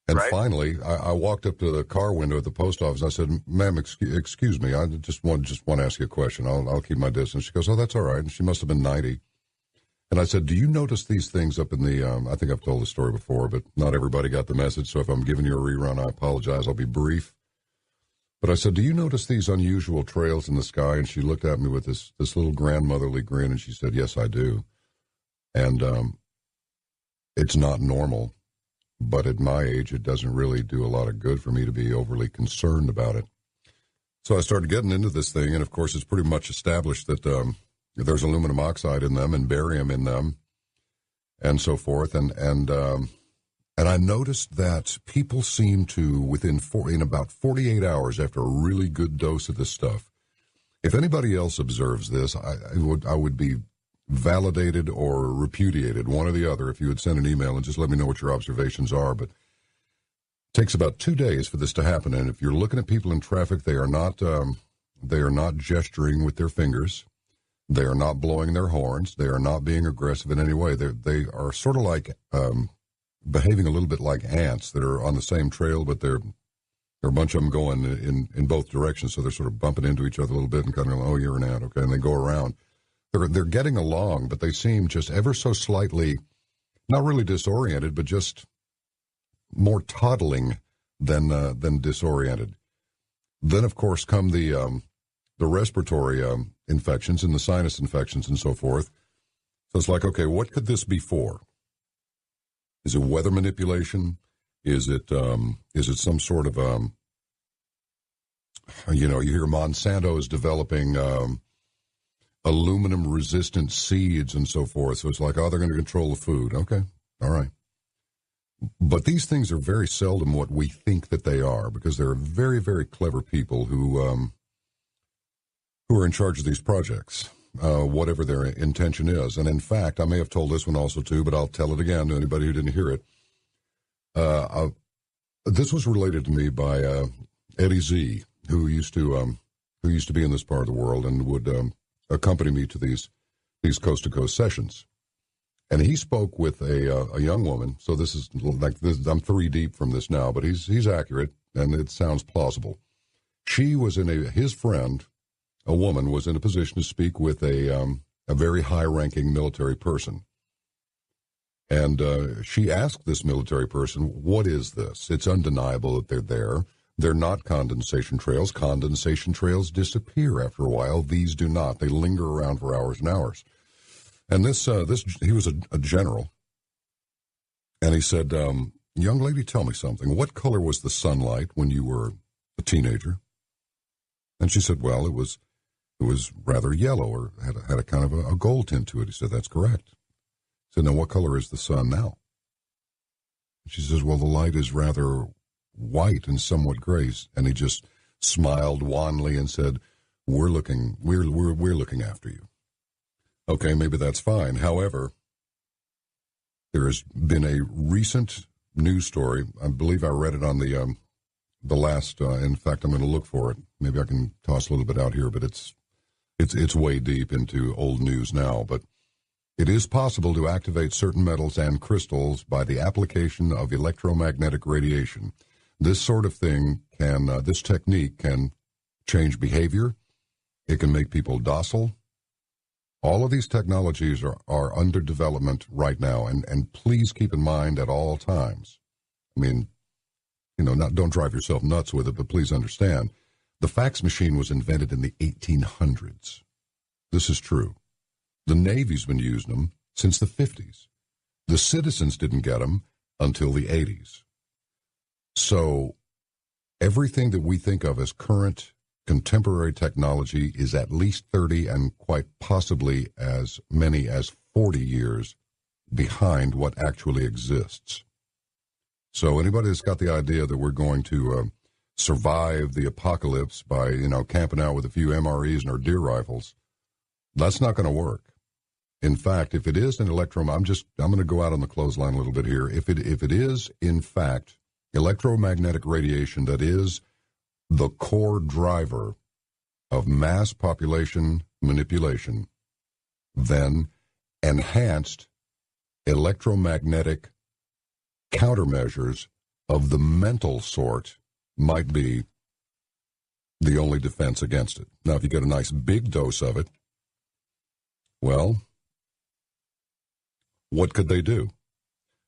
And finally, I walked up to the car window at the post office. And I said, ma'am, excuse me. I just want to ask you a question. I'll keep my distance. She goes, oh, that's all right. And she must have been 90. And I said, do you notice these things up in the, I think I've told the story before, but not everybody got the message. So if I'm giving you a rerun, I apologize. I'll be brief. But I said, do you notice these unusual trails in the sky? And she looked at me with this little grandmotherly grin, and she said, yes, I do. And it's not normal. But at my age, it doesn't really do a lot of good for me to be overly concerned about it. So I started getting into this thing, and of course, it's pretty much established that there's aluminum oxide in them and barium in them, and so forth. And I noticed that people seem to, in about 48 hours after a really good dose of this stuff, if anybody else observes this, I would be validated or repudiated, one or the other, if you would send an email and just let me know what your observations are. But it takes about 2 days for this to happen. And if you're looking at people in traffic, they are not gesturing with their fingers. They are not blowing their horns. They are not being aggressive in any way. They are sort of like behaving a little bit like ants that are on the same trail, but there are a bunch of them going in both directions. So they're sort of bumping into each other a little bit and kind of going, oh, you're an ant, okay, and they go around. They're getting along, but they seem just ever so slightly, not really disoriented, but just more toddling than disoriented. Then, of course, come the respiratory infections and the sinus infections and so forth. So it's like, okay, what could this be for? Is it weather manipulation? Is it some sort of you hear Monsanto is developing aluminum resistant seeds and so forth. So it's like, oh, they're going to control the food. Okay. All right. But these things are very seldom what we think that they are, because there are very, very clever people who are in charge of these projects, whatever their intention is. And in fact, I may have told this one also too, but I'll tell it again to anybody who didn't hear it. This was related to me by Eddie Z, who used to be in this part of the world and would accompany me to these coast to coast sessions. And he spoke with a young woman. So this is like this. I'm 3 deep from this now, but he's accurate and it sounds plausible. She was his friend, a woman, was in a position to speak with a very high-ranking military person. And she asked this military person, what is this? It's undeniable that they're there. They're not condensation trails. Condensation trails disappear after a while. These do not. They linger around for hours and hours. And he was a general. And he said, young lady, tell me something. What color was the sunlight when you were a teenager? And she said, well, it was rather yellow, or had a kind of a gold tint to it. He said, that's correct. He said, now what color is the sun now? She says, well, the light is rather white and somewhat gray. And he just smiled wanly and said, we're looking after you. Okay, maybe that's fine. However, there has been a recent news story. I believe I read it on the last. In fact, I'm going to look for it. Maybe I can toss a little bit out here, but it's way deep into old news now. But it is possible to activate certain metals and crystals by the application of electromagnetic radiation. This sort of thing this technique can change behavior. It can make people docile. All of these technologies are under development right now, and please keep in mind at all times. I mean, don't drive yourself nuts with it, but please understand, the fax machine was invented in the 1800s. This is true. The Navy's been using them since the 50s. The citizens didn't get them until the 80s. So everything that we think of as current contemporary technology is at least 30 and quite possibly as many as 40 years behind what actually exists. So anybody that's got the idea that we're going to survive the apocalypse by, camping out with a few MREs and our deer rifles, that's not going to work. In fact, if it is an I'm going to go out on the clothesline a little bit here. If it is, in fact, electromagnetic radiation that is the core driver of mass population manipulation, then enhanced electromagnetic countermeasures of the mental sort might be the only defense against it. Now, if you get a nice big dose of it, well, what could they do?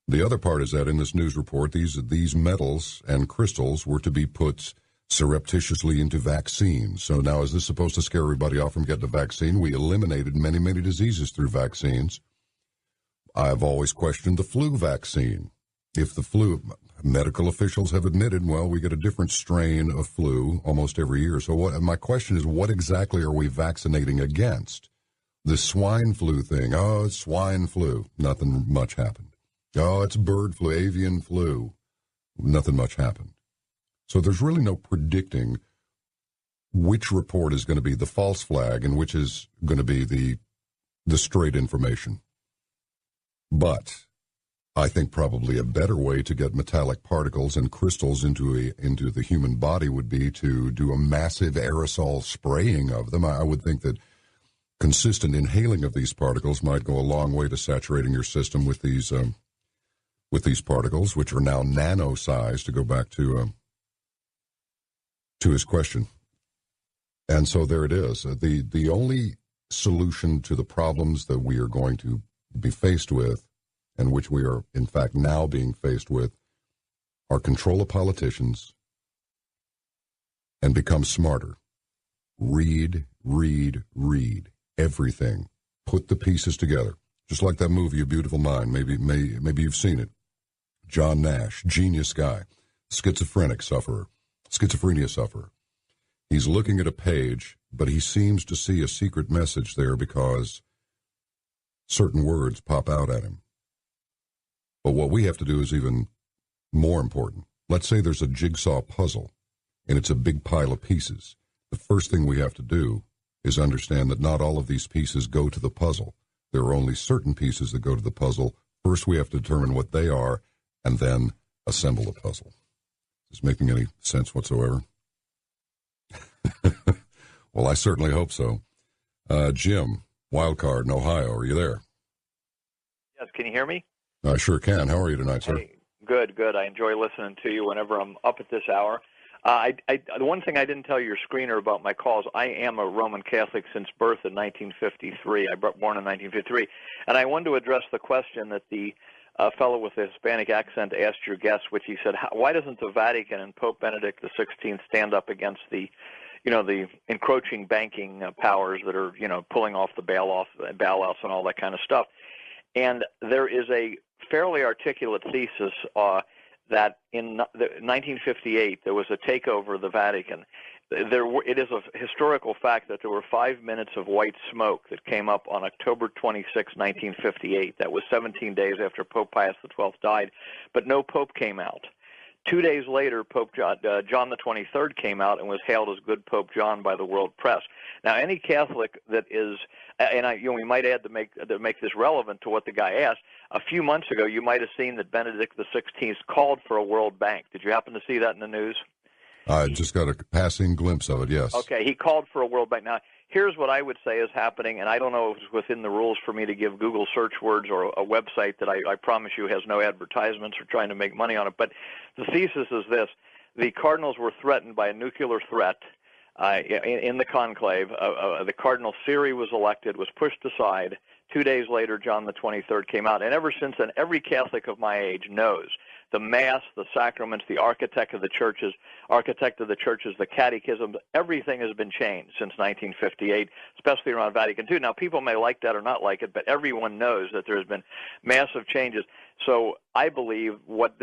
The other part is that in this news report, these metals and crystals were to be put surreptitiously into vaccines. So now, is this supposed to scare everybody off from getting a vaccine? We eliminated many, many diseases through vaccines. I've always questioned the flu vaccine. If the flu, medical officials have admitted, well, we get a different strain of flu almost every year. So my question is, what exactly are we vaccinating against? The swine flu thing. Oh, it's swine flu. Nothing much happened. Oh, it's bird flu, avian flu. Nothing much happened. So there's really no predicting which report is going to be the false flag and which is going to be the straight information. But I think probably a better way to get metallic particles and crystals into the human body would be to do a massive aerosol spraying of them. I would think that consistent inhaling of these particles might go a long way to saturating your system with these particles, which are now nano-sized, to go back to his question. And so there it is. The only solution to the problems that we are going to be faced with, and which we are, in fact, now being faced with, are control of politicians and become smarter. Read everything. Put the pieces together. Just like that movie, A Beautiful Mind. Maybe you've seen it. John Nash, genius guy, schizophrenia sufferer. He's looking at a page, but he seems to see a secret message there because certain words pop out at him. But what we have to do is even more important. Let's say there's a jigsaw puzzle, and it's a big pile of pieces. The first thing we have to do is understand that not all of these pieces go to the puzzle. There are only certain pieces that go to the puzzle. First, we have to determine what they are, and then assemble the puzzle. Is this making any sense whatsoever? Well, I certainly hope so. Jim, Wildcard in Ohio, are you there? Yes, can you hear me? I sure can. How are you tonight, sir? Hey, good. I enjoy listening to you whenever I'm up at this hour. The one thing I didn't tell your screener about my calls, I am a Roman Catholic since birth in 1953. I was born in 1953. And I wanted to address the question that the fellow with the Hispanic accent asked your guest, which he said, why doesn't the Vatican and Pope Benedict XVI stand up against the encroaching banking powers that are, pulling off the bailouts and all that kind of stuff? And there is a fairly articulate thesis that in 1958 there was a takeover of the Vatican. It is a historical fact that there were 5 minutes of white smoke that came up on October 26, 1958. That was 17 days after Pope Pius XII died, but no pope came out. 2 days later, Pope John the 23rd came out and was hailed as good Pope John by the world press. Now, any Catholic that is, and we might add to make this relevant to what the guy asked. A few months ago, you might have seen that Benedict XVI called for a World Bank. Did you happen to see that in the news? I just got a passing glimpse of it, yes. Okay, he called for a World Bank. Now, here's what I would say is happening, and I don't know if it's within the rules for me to give Google search words or a website that I promise you has no advertisements or trying to make money on it, but the thesis is this. The cardinals were threatened by a nuclear threat in the conclave. The Cardinal Siri was elected, was pushed aside. 2 days later, John the 23rd came out. And ever since then, every Catholic of my age knows the Mass, the sacraments, the architect of the churches, the catechism, everything has been changed since 1958, especially around Vatican II. Now, people may like that or not like it, but everyone knows that there has been massive changes. So I believe what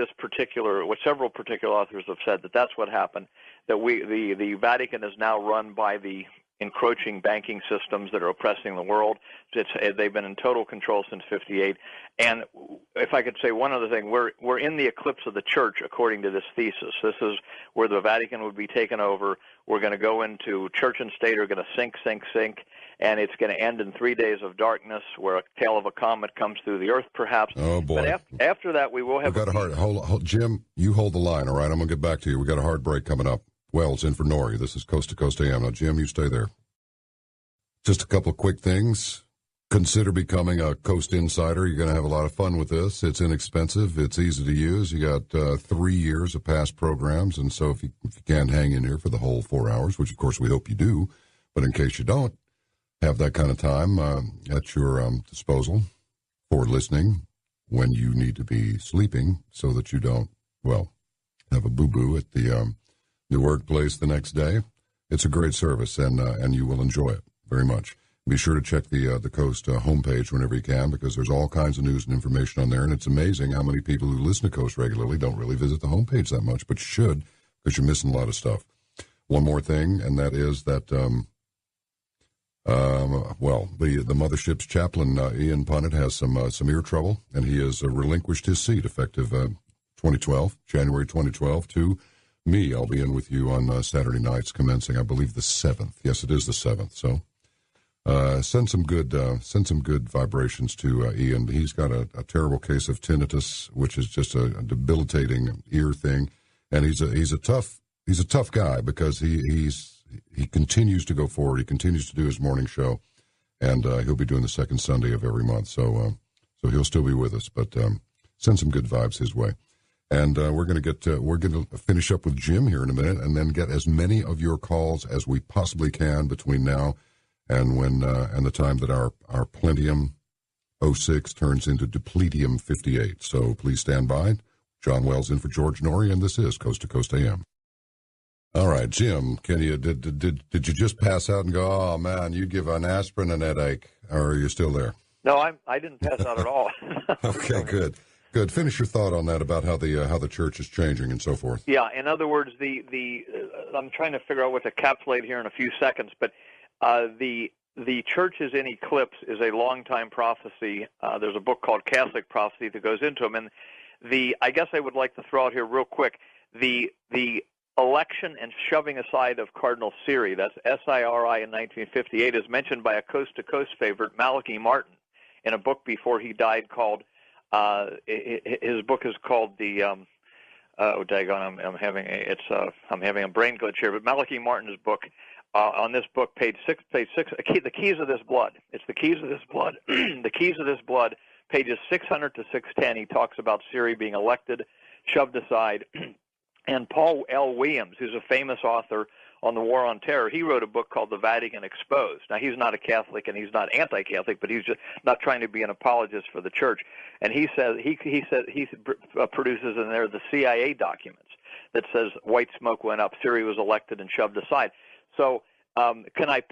several particular authors have said, that's what happened, that the Vatican is now run by the encroaching banking systems that are oppressing the world. They've been in total control since '58. And if I could say one other thing, we're in the eclipse of the church, according to this thesis. This is where the Vatican would be taken over. We're going to go into church and state are going to sink, and it's going to end in 3 days of darkness, where a tail of a comet comes through the earth, perhaps. Oh boy! But after that, we will have. We've got a hard. Hold, Jim, you hold the line, all right? I'm going to get back to you. We got a hard break coming up. Wells in for Nori. This is Coast to Coast AM. Now, Jim, you stay there. Just a couple of quick things. Consider becoming a Coast Insider. You're going to have a lot of fun with this. It's inexpensive. It's easy to use. You got 3 years of past programs, and so if you can't hang in here for the whole 4 hours, which of course we hope you do, but in case you don't have that kind of time at your disposal for listening when you need to be sleeping, so that you don't, have a boo-boo at the workplace the next day. It's a great service, and you will enjoy it very much. Be sure to check the Coast homepage whenever you can, because there's all kinds of news and information on there, and it's amazing how many people who listen to Coast regularly don't really visit the homepage that much, but you should, because you're missing a lot of stuff. One more thing, and that is that, the mothership's chaplain, Ian Punnett, has some ear trouble, and he has relinquished his seat effective January 2012, to me. I'll be in with you on Saturday nights, commencing, I believe, the 7th. Yes, it is the 7th. So send some good vibrations to Ian. He's got a terrible case of tinnitus, which is just a debilitating ear thing, and he's a tough guy, because he continues to go forward. He continues to do his morning show, and he'll be doing the second Sunday of every month. So he'll still be with us, but send some good vibes his way. And we're going to finish up with Jim here in a minute, and then get as many of your calls as we possibly can between now and the time that our Plentium 06 turns into Depletium 58. So please stand by. John Wells in for George Norrie, and this is Coast to Coast AM. All right, Jim, did you just pass out and go, oh man, you give an aspirin an headache, or are you still there? No, I didn't pass out at all. Okay, good. Good. Finish your thought on that, about how the church is changing and so forth. Yeah. In other words, I'm trying to figure out what to encapsulate here in a few seconds, but the church is in eclipse is a long-time prophecy. There's a book called Catholic Prophecy that goes into them, and I guess I would like to throw out here real quick the election and shoving aside of Cardinal Siri, that's Siri in 1958, is mentioned by a coast-to-coast favorite, Malachi Martin, in a book before he died called. His book is called I'm having a brain glitch here. But Malachi Martin's book, on this book, page 6, the keys of this blood. It's the keys of this blood. The keys of this blood, pages 600 to 610. He talks about Siri being elected, shoved aside, And Paul L. Williams, who's a famous author on the War on Terror, he wrote a book called The Vatican Exposed. Now, he's not a Catholic and he's not anti-Catholic, but he's just not trying to be an apologist for the church. And he says he produces in there the CIA documents that says white smoke went up, Syria was elected and shoved aside. So can I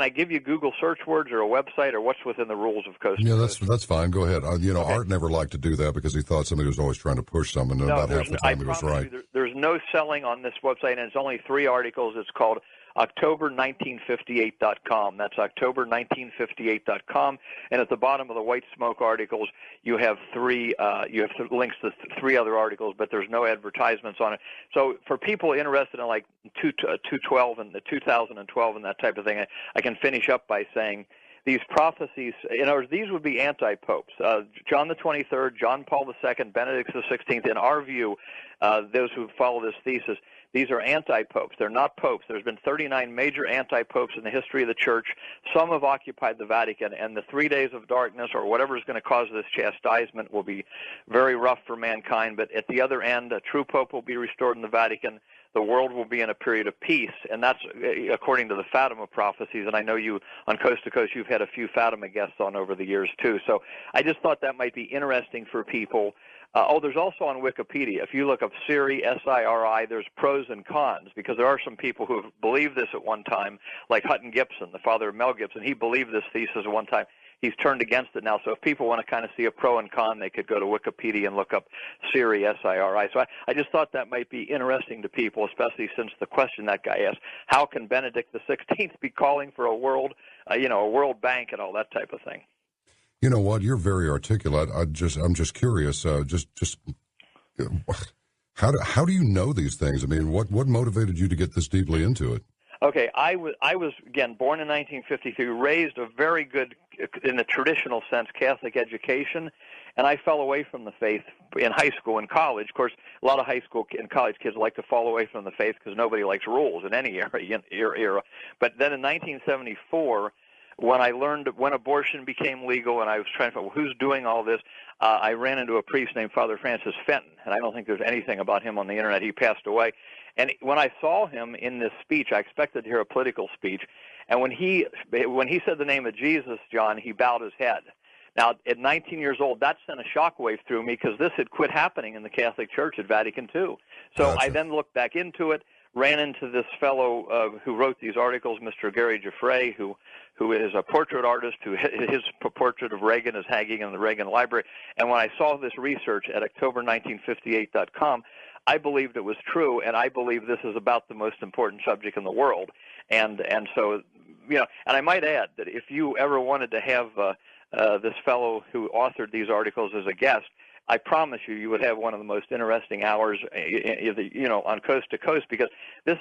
give you Google search words or a website, or what's within the rules of Coast to Coast? Yeah, that's fine. Go ahead. Okay. Art never liked to do that because he thought somebody was always trying to push something, and about half the time he was right. There's no selling on this website, and it's only 3 articles. It's called October1958.com. That's October1958.com. And at the bottom of the white smoke articles, you have links to 3 other articles, but there's no advertisements on it. So for people interested in like 212 and the 2012 and that type of thing, I can finish up by saying these prophecies, in other words, these would be anti-popes. John the 23rd, John Paul II, Benedict the 16th. In our view, those who follow this thesis, these are anti-popes. They're not popes. There's been 39 major anti-popes in the history of the church. Some have occupied the Vatican, and the 3 days of darkness or whatever is going to cause this chastisement will be very rough for mankind. But at the other end, a true pope will be restored in the Vatican. The world will be in a period of peace, and that's according to the Fatima prophecies. And I know you, on Coast to Coast, you've had a few Fatima guests on over the years, too. So I just thought that might be interesting for people. There's also on Wikipedia, if you look up Siri, S-I-R-I, there's pros and cons, because there are some people who have believed this at one time, like Hutton Gibson, the father of Mel Gibson. He believed this thesis at one time. He's turned against it now. So if people want to kind of see a pro and con, they could go to Wikipedia and look up Siri, S-I-R-I. So I just thought that might be interesting to people, especially since the question that guy asked, how can Benedict the 16th be calling for a world, a world bank and all that type of thing? You know what? You're very articulate. I'm just curious. How do you know these things? I mean, what motivated you to get this deeply into it? Okay, I was again born in 1953, raised a very good, in the traditional sense, Catholic education, and I fell away from the faith in high school and college. Of course, a lot of high school and college kids like to fall away from the faith because nobody likes rules in any era. But then in 1974. When I learned when abortion became legal and I was trying to find who's doing all this, I ran into a priest named Father Francis Fenton, and I don't think there's anything about him on the Internet. He passed away. And when I saw him in this speech, I expected to hear a political speech. And when he said the name of Jesus, John, he bowed his head. Now, at 19 years old, that sent a shockwave through me because this had quit happening in the Catholic Church at Vatican II. So gotcha. I then looked back into it, ran into this fellow who wrote these articles, Mr. Gary Giuffre, who is a portrait artist, his portrait of Reagan is hanging in the Reagan Library. And when I saw this research at October1958.com, I believed it was true, and I believe this is about the most important subject in the world. And so, and I might add that if you ever wanted to have this fellow who authored these articles as a guest, I promise you would have one of the most interesting hours, on Coast to Coast, because this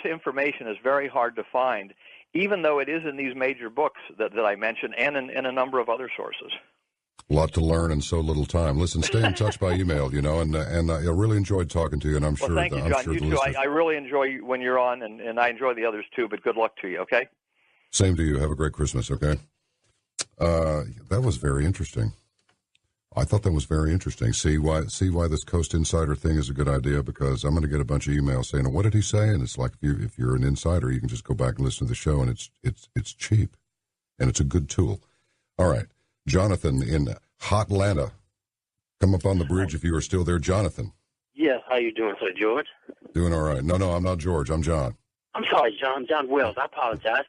information is very hard to find, even though it is in these major books that I mentioned and in a number of other sources. A lot to learn in so little time. Listen, stay in touch by email, and I really enjoyed talking to you, and I'm sure. Thank you, John. You too. I really enjoy when you're on, and I enjoy the others too. But good luck to you. Okay. Same to you. Have a great Christmas. Okay. That was very interesting. I thought that was very interesting. See why this Coast Insider thing is a good idea, because I'm going to get a bunch of emails saying, "What did he say?" And it's like if you're an insider, you can just go back and listen to the show, and it's cheap, and it's a good tool. All right, Jonathan in Hotlanta, come up on the bridge if you are still there, Jonathan. Yes, how you doing, Sir George? Doing all right. No, I'm not George. I'm John. I'm sorry, John Wells. I apologize.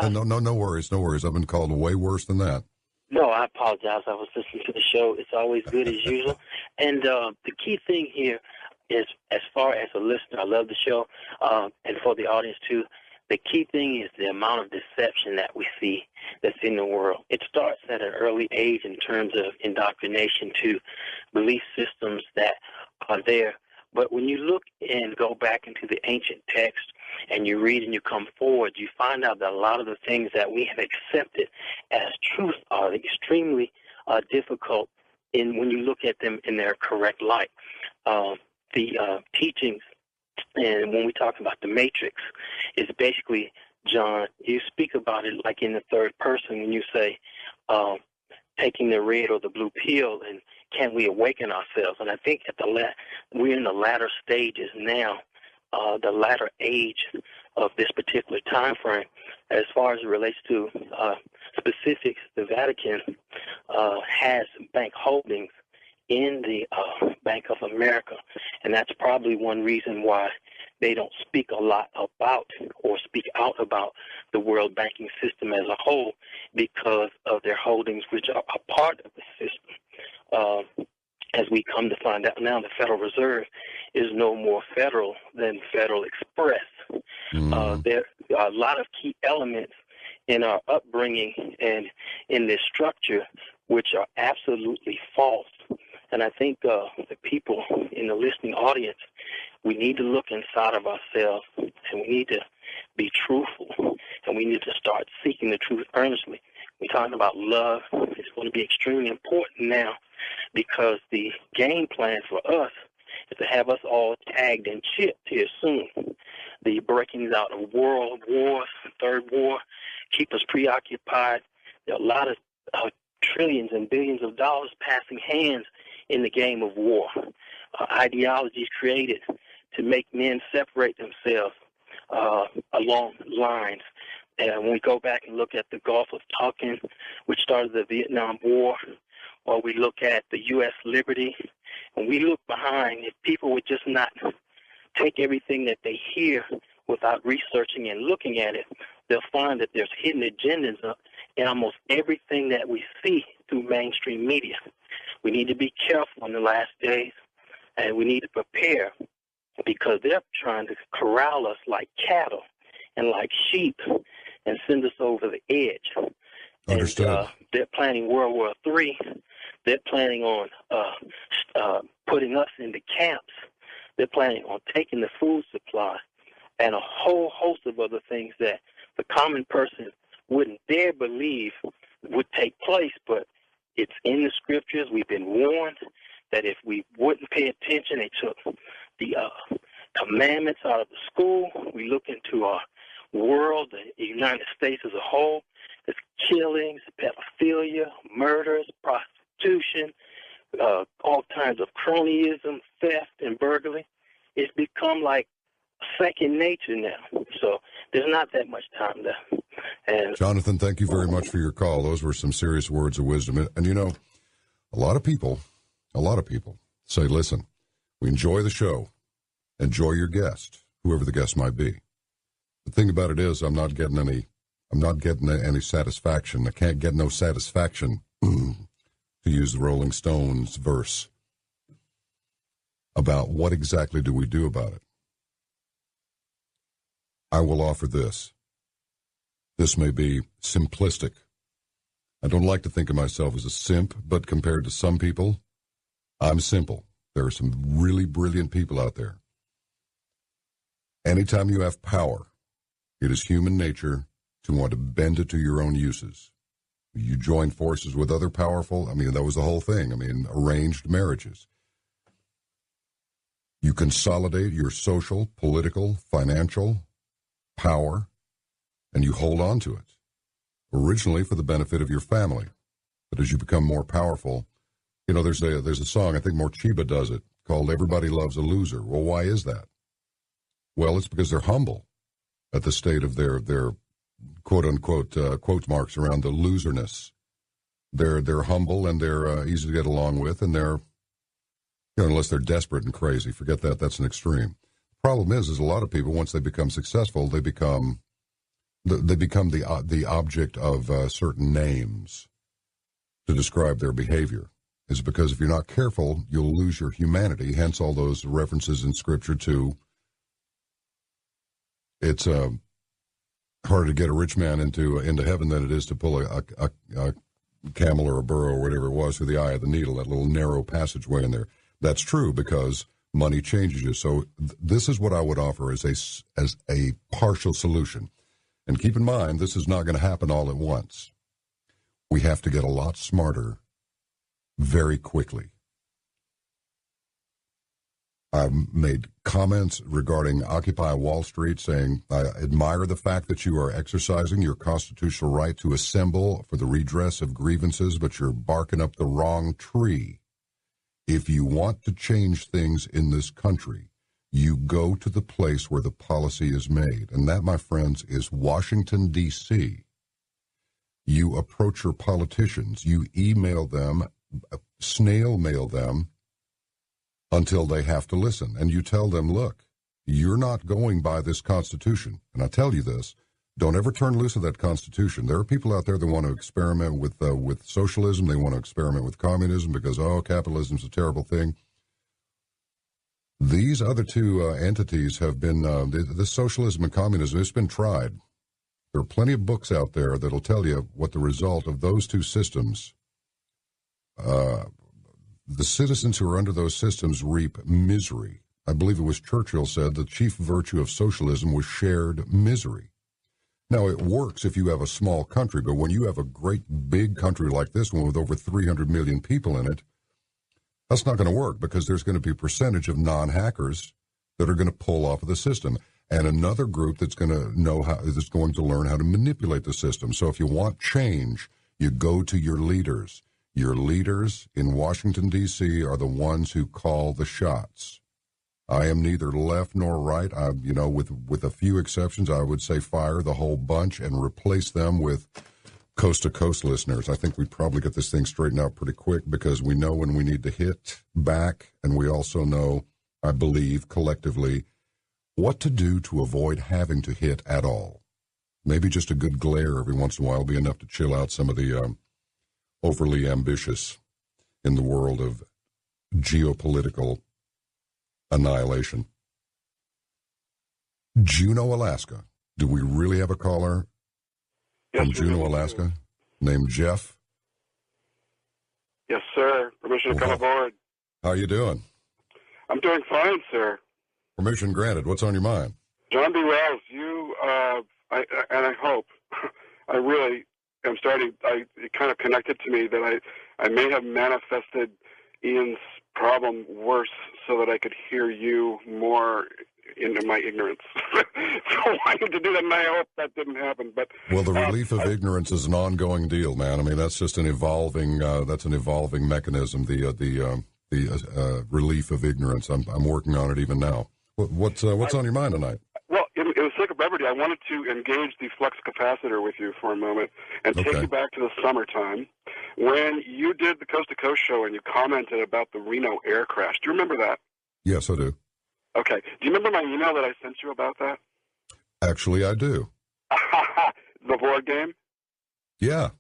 No worries. I've been called way worse than that. No, I apologize. I was listening to the show. It's always good as usual. And the key thing here is, as far as a listener, I love the show, and for the audience too, the key thing is the amount of deception that we see that's in the world. It starts at an early age in terms of indoctrination to belief systems that are there. But when you look and go back into the ancient text and you read and you come forward, you find out that a lot of the things that we have accepted as truth are extremely difficult when you look at them in their correct light. The teachings, and when we talk about the matrix, is basically, John, you speak about it like in the third person when you say taking the red or the blue pill and can we awaken ourselves? And I think we're in the latter stages now, the latter age of this particular time frame. As far as it relates to specifics, the Vatican has bank holdings in the Bank of America, and that's probably one reason why they don't speak a lot about or speak out about the world banking system as a whole, because of their holdings, which are a part of the system. As we come to find out now, the Federal Reserve is no more federal than Federal Express. There are a lot of key elements in our upbringing and in this structure which are absolutely false. And I think the people in the listening audience, we need to look inside of ourselves, and we need to be truthful, and we need to start seeking the truth earnestly. We're talking about love. It's going to be extremely important now, because the game plan for us is to have us all tagged and chipped here soon. The breakings out of world wars, third war, keep us preoccupied. There are a lot of trillions and billions of dollars passing hands in the game of war. Ideologies created to make men separate themselves along lines. And when we go back and look at the Gulf of Tonkin, which started the Vietnam War, or we look at the U.S. liberty, and we look behind, if people would just not take everything that they hear without researching and looking at it, they'll find that there's hidden agendas in almost everything that we see through mainstream media. We need to be careful in the last days, and we need to prepare, because they're trying to corral us like cattle and like sheep and send us over the edge. Understood. And they're planning World War III. They're planning on putting us into camps. They're planning on taking the food supply and a whole host of other things that the common person wouldn't dare believe would take place, but it's in the scriptures. We've been warned that if we wouldn't pay attention, they took the commandments out of the school. We look into our world, the United States as a whole. There's killings, pedophilia, murders, prostitution, all kinds of cronyism, theft, and burglary. It's become like second nature now. So there's not that much time left. And Jonathan, thank you very much for your call. Those were some serious words of wisdom. And you know, a lot of people say, listen, we enjoy the show, enjoy your guest, whoever the guest might be. The thing about it is, I'm not getting any satisfaction. I can't get no satisfaction, to use the Rolling Stones verse, about what exactly do we do about it. I will offer this. This may be simplistic. I don't like to think of myself as a simp, but compared to some people, I'm simple. There are some really brilliant people out there. Anytime you have power, it is human nature to want to bend it to your own uses. You join forces with other powerful, that was the whole thing. Arranged marriages. You consolidate your social, political, financial power, and you hold on to it, originally for the benefit of your family. But as you become more powerful, there's a song, I think Morcheeba does it, called Everybody Loves a Loser. Well, why is that? Well, it's because they're humble at the state of their quote-unquote quote marks around the loserness. They're humble, and they're easy to get along with, and they're, unless they're desperate and crazy. Forget that. That's an extreme. The problem is a lot of people, once they become successful, they become the object of certain names to describe their behavior. Is because if you're not careful, you'll lose your humanity. Hence all those references in Scripture to it's harder to get a rich man into heaven than it is to pull a camel or a burro or whatever it was through the eye of the needle, that little narrow passageway in there. That's true because money changes you. So this is what I would offer as a partial solution. And keep in mind, this is not going to happen all at once. We have to get a lot smarter very quickly. I've made comments regarding Occupy Wall Street saying, I admire the fact that you are exercising your constitutional right to assemble for the redress of grievances, but you're barking up the wrong tree. If you want to change things in this country, you go to the place where the policy is made. And that, my friends, is Washington, D.C. You approach your politicians. You email them, snail mail them until they have to listen. And you tell them, look, you're not going by this Constitution. And I tell you this, don't ever turn loose of that Constitution. There are people out there that want to experiment with socialism. They want to experiment with communism because, capitalism's a terrible thing. These other two entities have been, this socialism and communism, it's been tried. There are plenty of books out there that'll tell you what the result of those two systems, the citizens who are under those systems reap misery. I believe it was Churchill said the chief virtue of socialism was shared misery. Now, it works if you have a small country, but when you have a great big country like this one with over 300 million people in it, that's not going to work because there's going to be a percentage of non-hackers that are going to pull off of the system and another group that's going to that's going to learn how to manipulate the system. So if you want change, you go to your leaders. Your leaders in Washington, D.C. are the ones who call the shots. I am neither left nor right. With a few exceptions, I would say fire the whole bunch and replace them with coast-to-coast listeners. I think we probably get this thing straightened out pretty quick because we know when we need to hit back, and we also know, I believe, collectively, what to do to avoid having to hit at all. Maybe just a good glare every once in a while will be enough to chill out some of the overly ambitious in the world of geopolitical annihilation. Juneau, Alaska. Do we really have a caller from Juneau, Alaska, named Jeff? Yes, sir. Permission to come aboard. How you doing? I'm doing fine, sir. Permission granted. What's on your mind? John B. Wells, you, and I hope, I really am it kind of connected to me that I may have manifested Ian's problem worse so that I could hear you more into my ignorance. So I wanted to do that, and I hope that didn't happen. But well, the relief of ignorance is an ongoing deal, man. I mean, that's just an evolving mechanism. The relief of ignorance. I'm working on it even now. What's on your mind tonight? Well, in the sake of brevity, I wanted to engage the flux capacitor with you for a moment and take you back to the summertime when you did the Coast to Coast show and you commented about the Reno air crash. Do you remember that? Yes, I do. Okay. Do you remember my email that I sent you about that? Actually, I do. The board game? Yeah.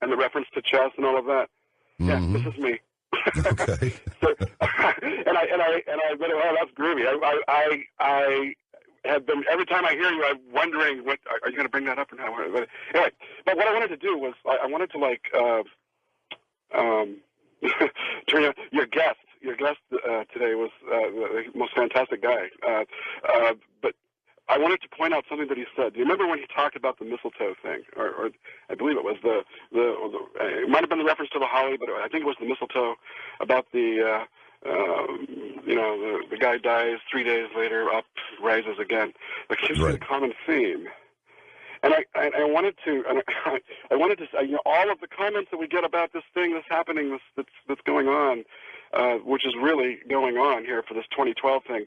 And the reference to chess and all of that? Mm-hmm. Yeah, this is me. Okay. So, and I read it. Oh, that's groovy. I have been, every time I hear you, I'm wondering, what are you going to bring that up or not? Anyway, but what I wanted to do was I wanted to turn out your guest. Your guest today was the most fantastic guy. But I wanted to point out something that he said. Do you remember when he talked about the mistletoe thing? Or I believe it was it might have been the reference to the holly, but I think it was the mistletoe about the guy dies 3 days later, up, rises again. It seems to be a common theme. And I wanted to say, all of the comments that we get about this thing that's happening, that's going on, which is really going on here for this 2012 thing.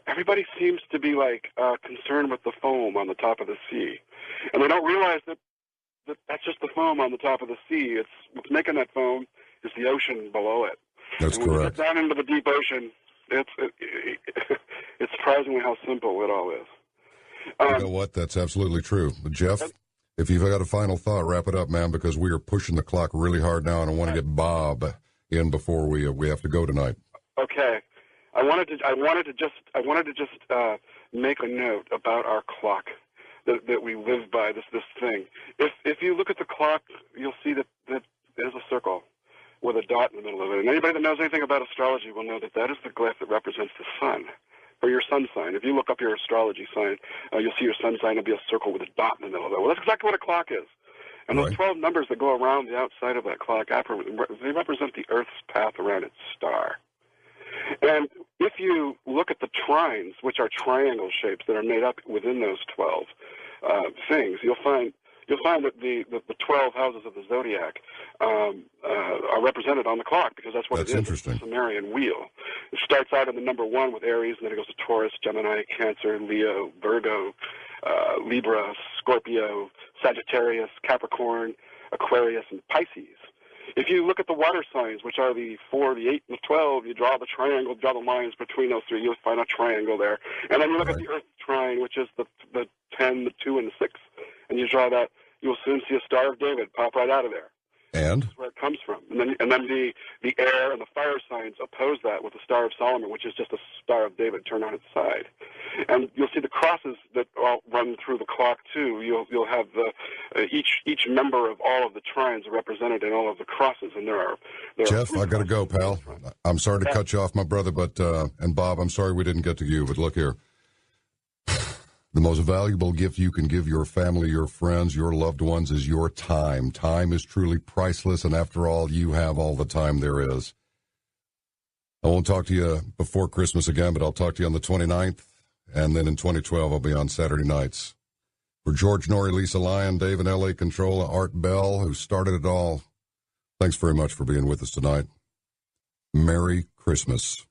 Everybody seems to be concerned with the foam on the top of the sea, and they don't realize that that's just the foam on the top of the sea. What's making that foam is the ocean below it. That's and when correct. you get down into the deep ocean, it's surprisingly how simple it all is. You know what? That's absolutely true. Jeff, if you've got a final thought, wrap it up, man, because we are pushing the clock really hard now, and I want to get Bob in before we have to go tonight. Okay. I wanted to just make a note about our clock that we live by, this thing. If you look at the clock, you'll see that there's a circle with a dot in the middle of it. And anybody that knows anything about astrology will know that is the glyph that represents the sun, or your sun sign. If you look up your astrology sign, you'll see your sun sign will be a circle with a dot in the middle of it. Well, that's exactly what a clock is. And those 12 numbers that go around the outside of that clock, they represent the Earth's path around its star. And if you look at the trines, which are triangle shapes that are made up within those 12 things, you'll find you'll find that the 12 houses of the zodiac are represented on the clock, because that's what That's it is. interesting. It's a Sumerian wheel. It starts out in the number 1 with Aries, and then it goes to Taurus, Gemini, Cancer, Leo, Virgo, Libra, Scorpio, Sagittarius, Capricorn, Aquarius, and Pisces. If you look at the water signs, which are the 4, the 8, and the 12, you draw the triangle, draw the lines between those three, you'll find a triangle there. And then you look at the Earth trine, which is the 10, the 2, and the 6, and you draw that, you'll soon see a Star of David pop right out of there. And? That's where it comes from. And then the air and the fire signs oppose that with the Star of Solomon, which is just a Star of David turned on its side. And you'll see the crosses that all run through the clock too. You'll have each member of all of the trines represented in all of the crosses, and there are Jeff, I got to go, pal. I'm sorry to cut you off, my brother, but and Bob, I'm sorry we didn't get to you, but look here. The most valuable gift you can give your family, your friends, your loved ones is your time. Time is truly priceless, and after all, you have all the time there is. I won't talk to you before Christmas again, but I'll talk to you on the 29th, and then in 2012 I'll be on Saturday nights. For George Norrie, Lisa Lyon, Dave and L.A. Controller, Art Bell, who started it all, thanks very much for being with us tonight. Merry Christmas.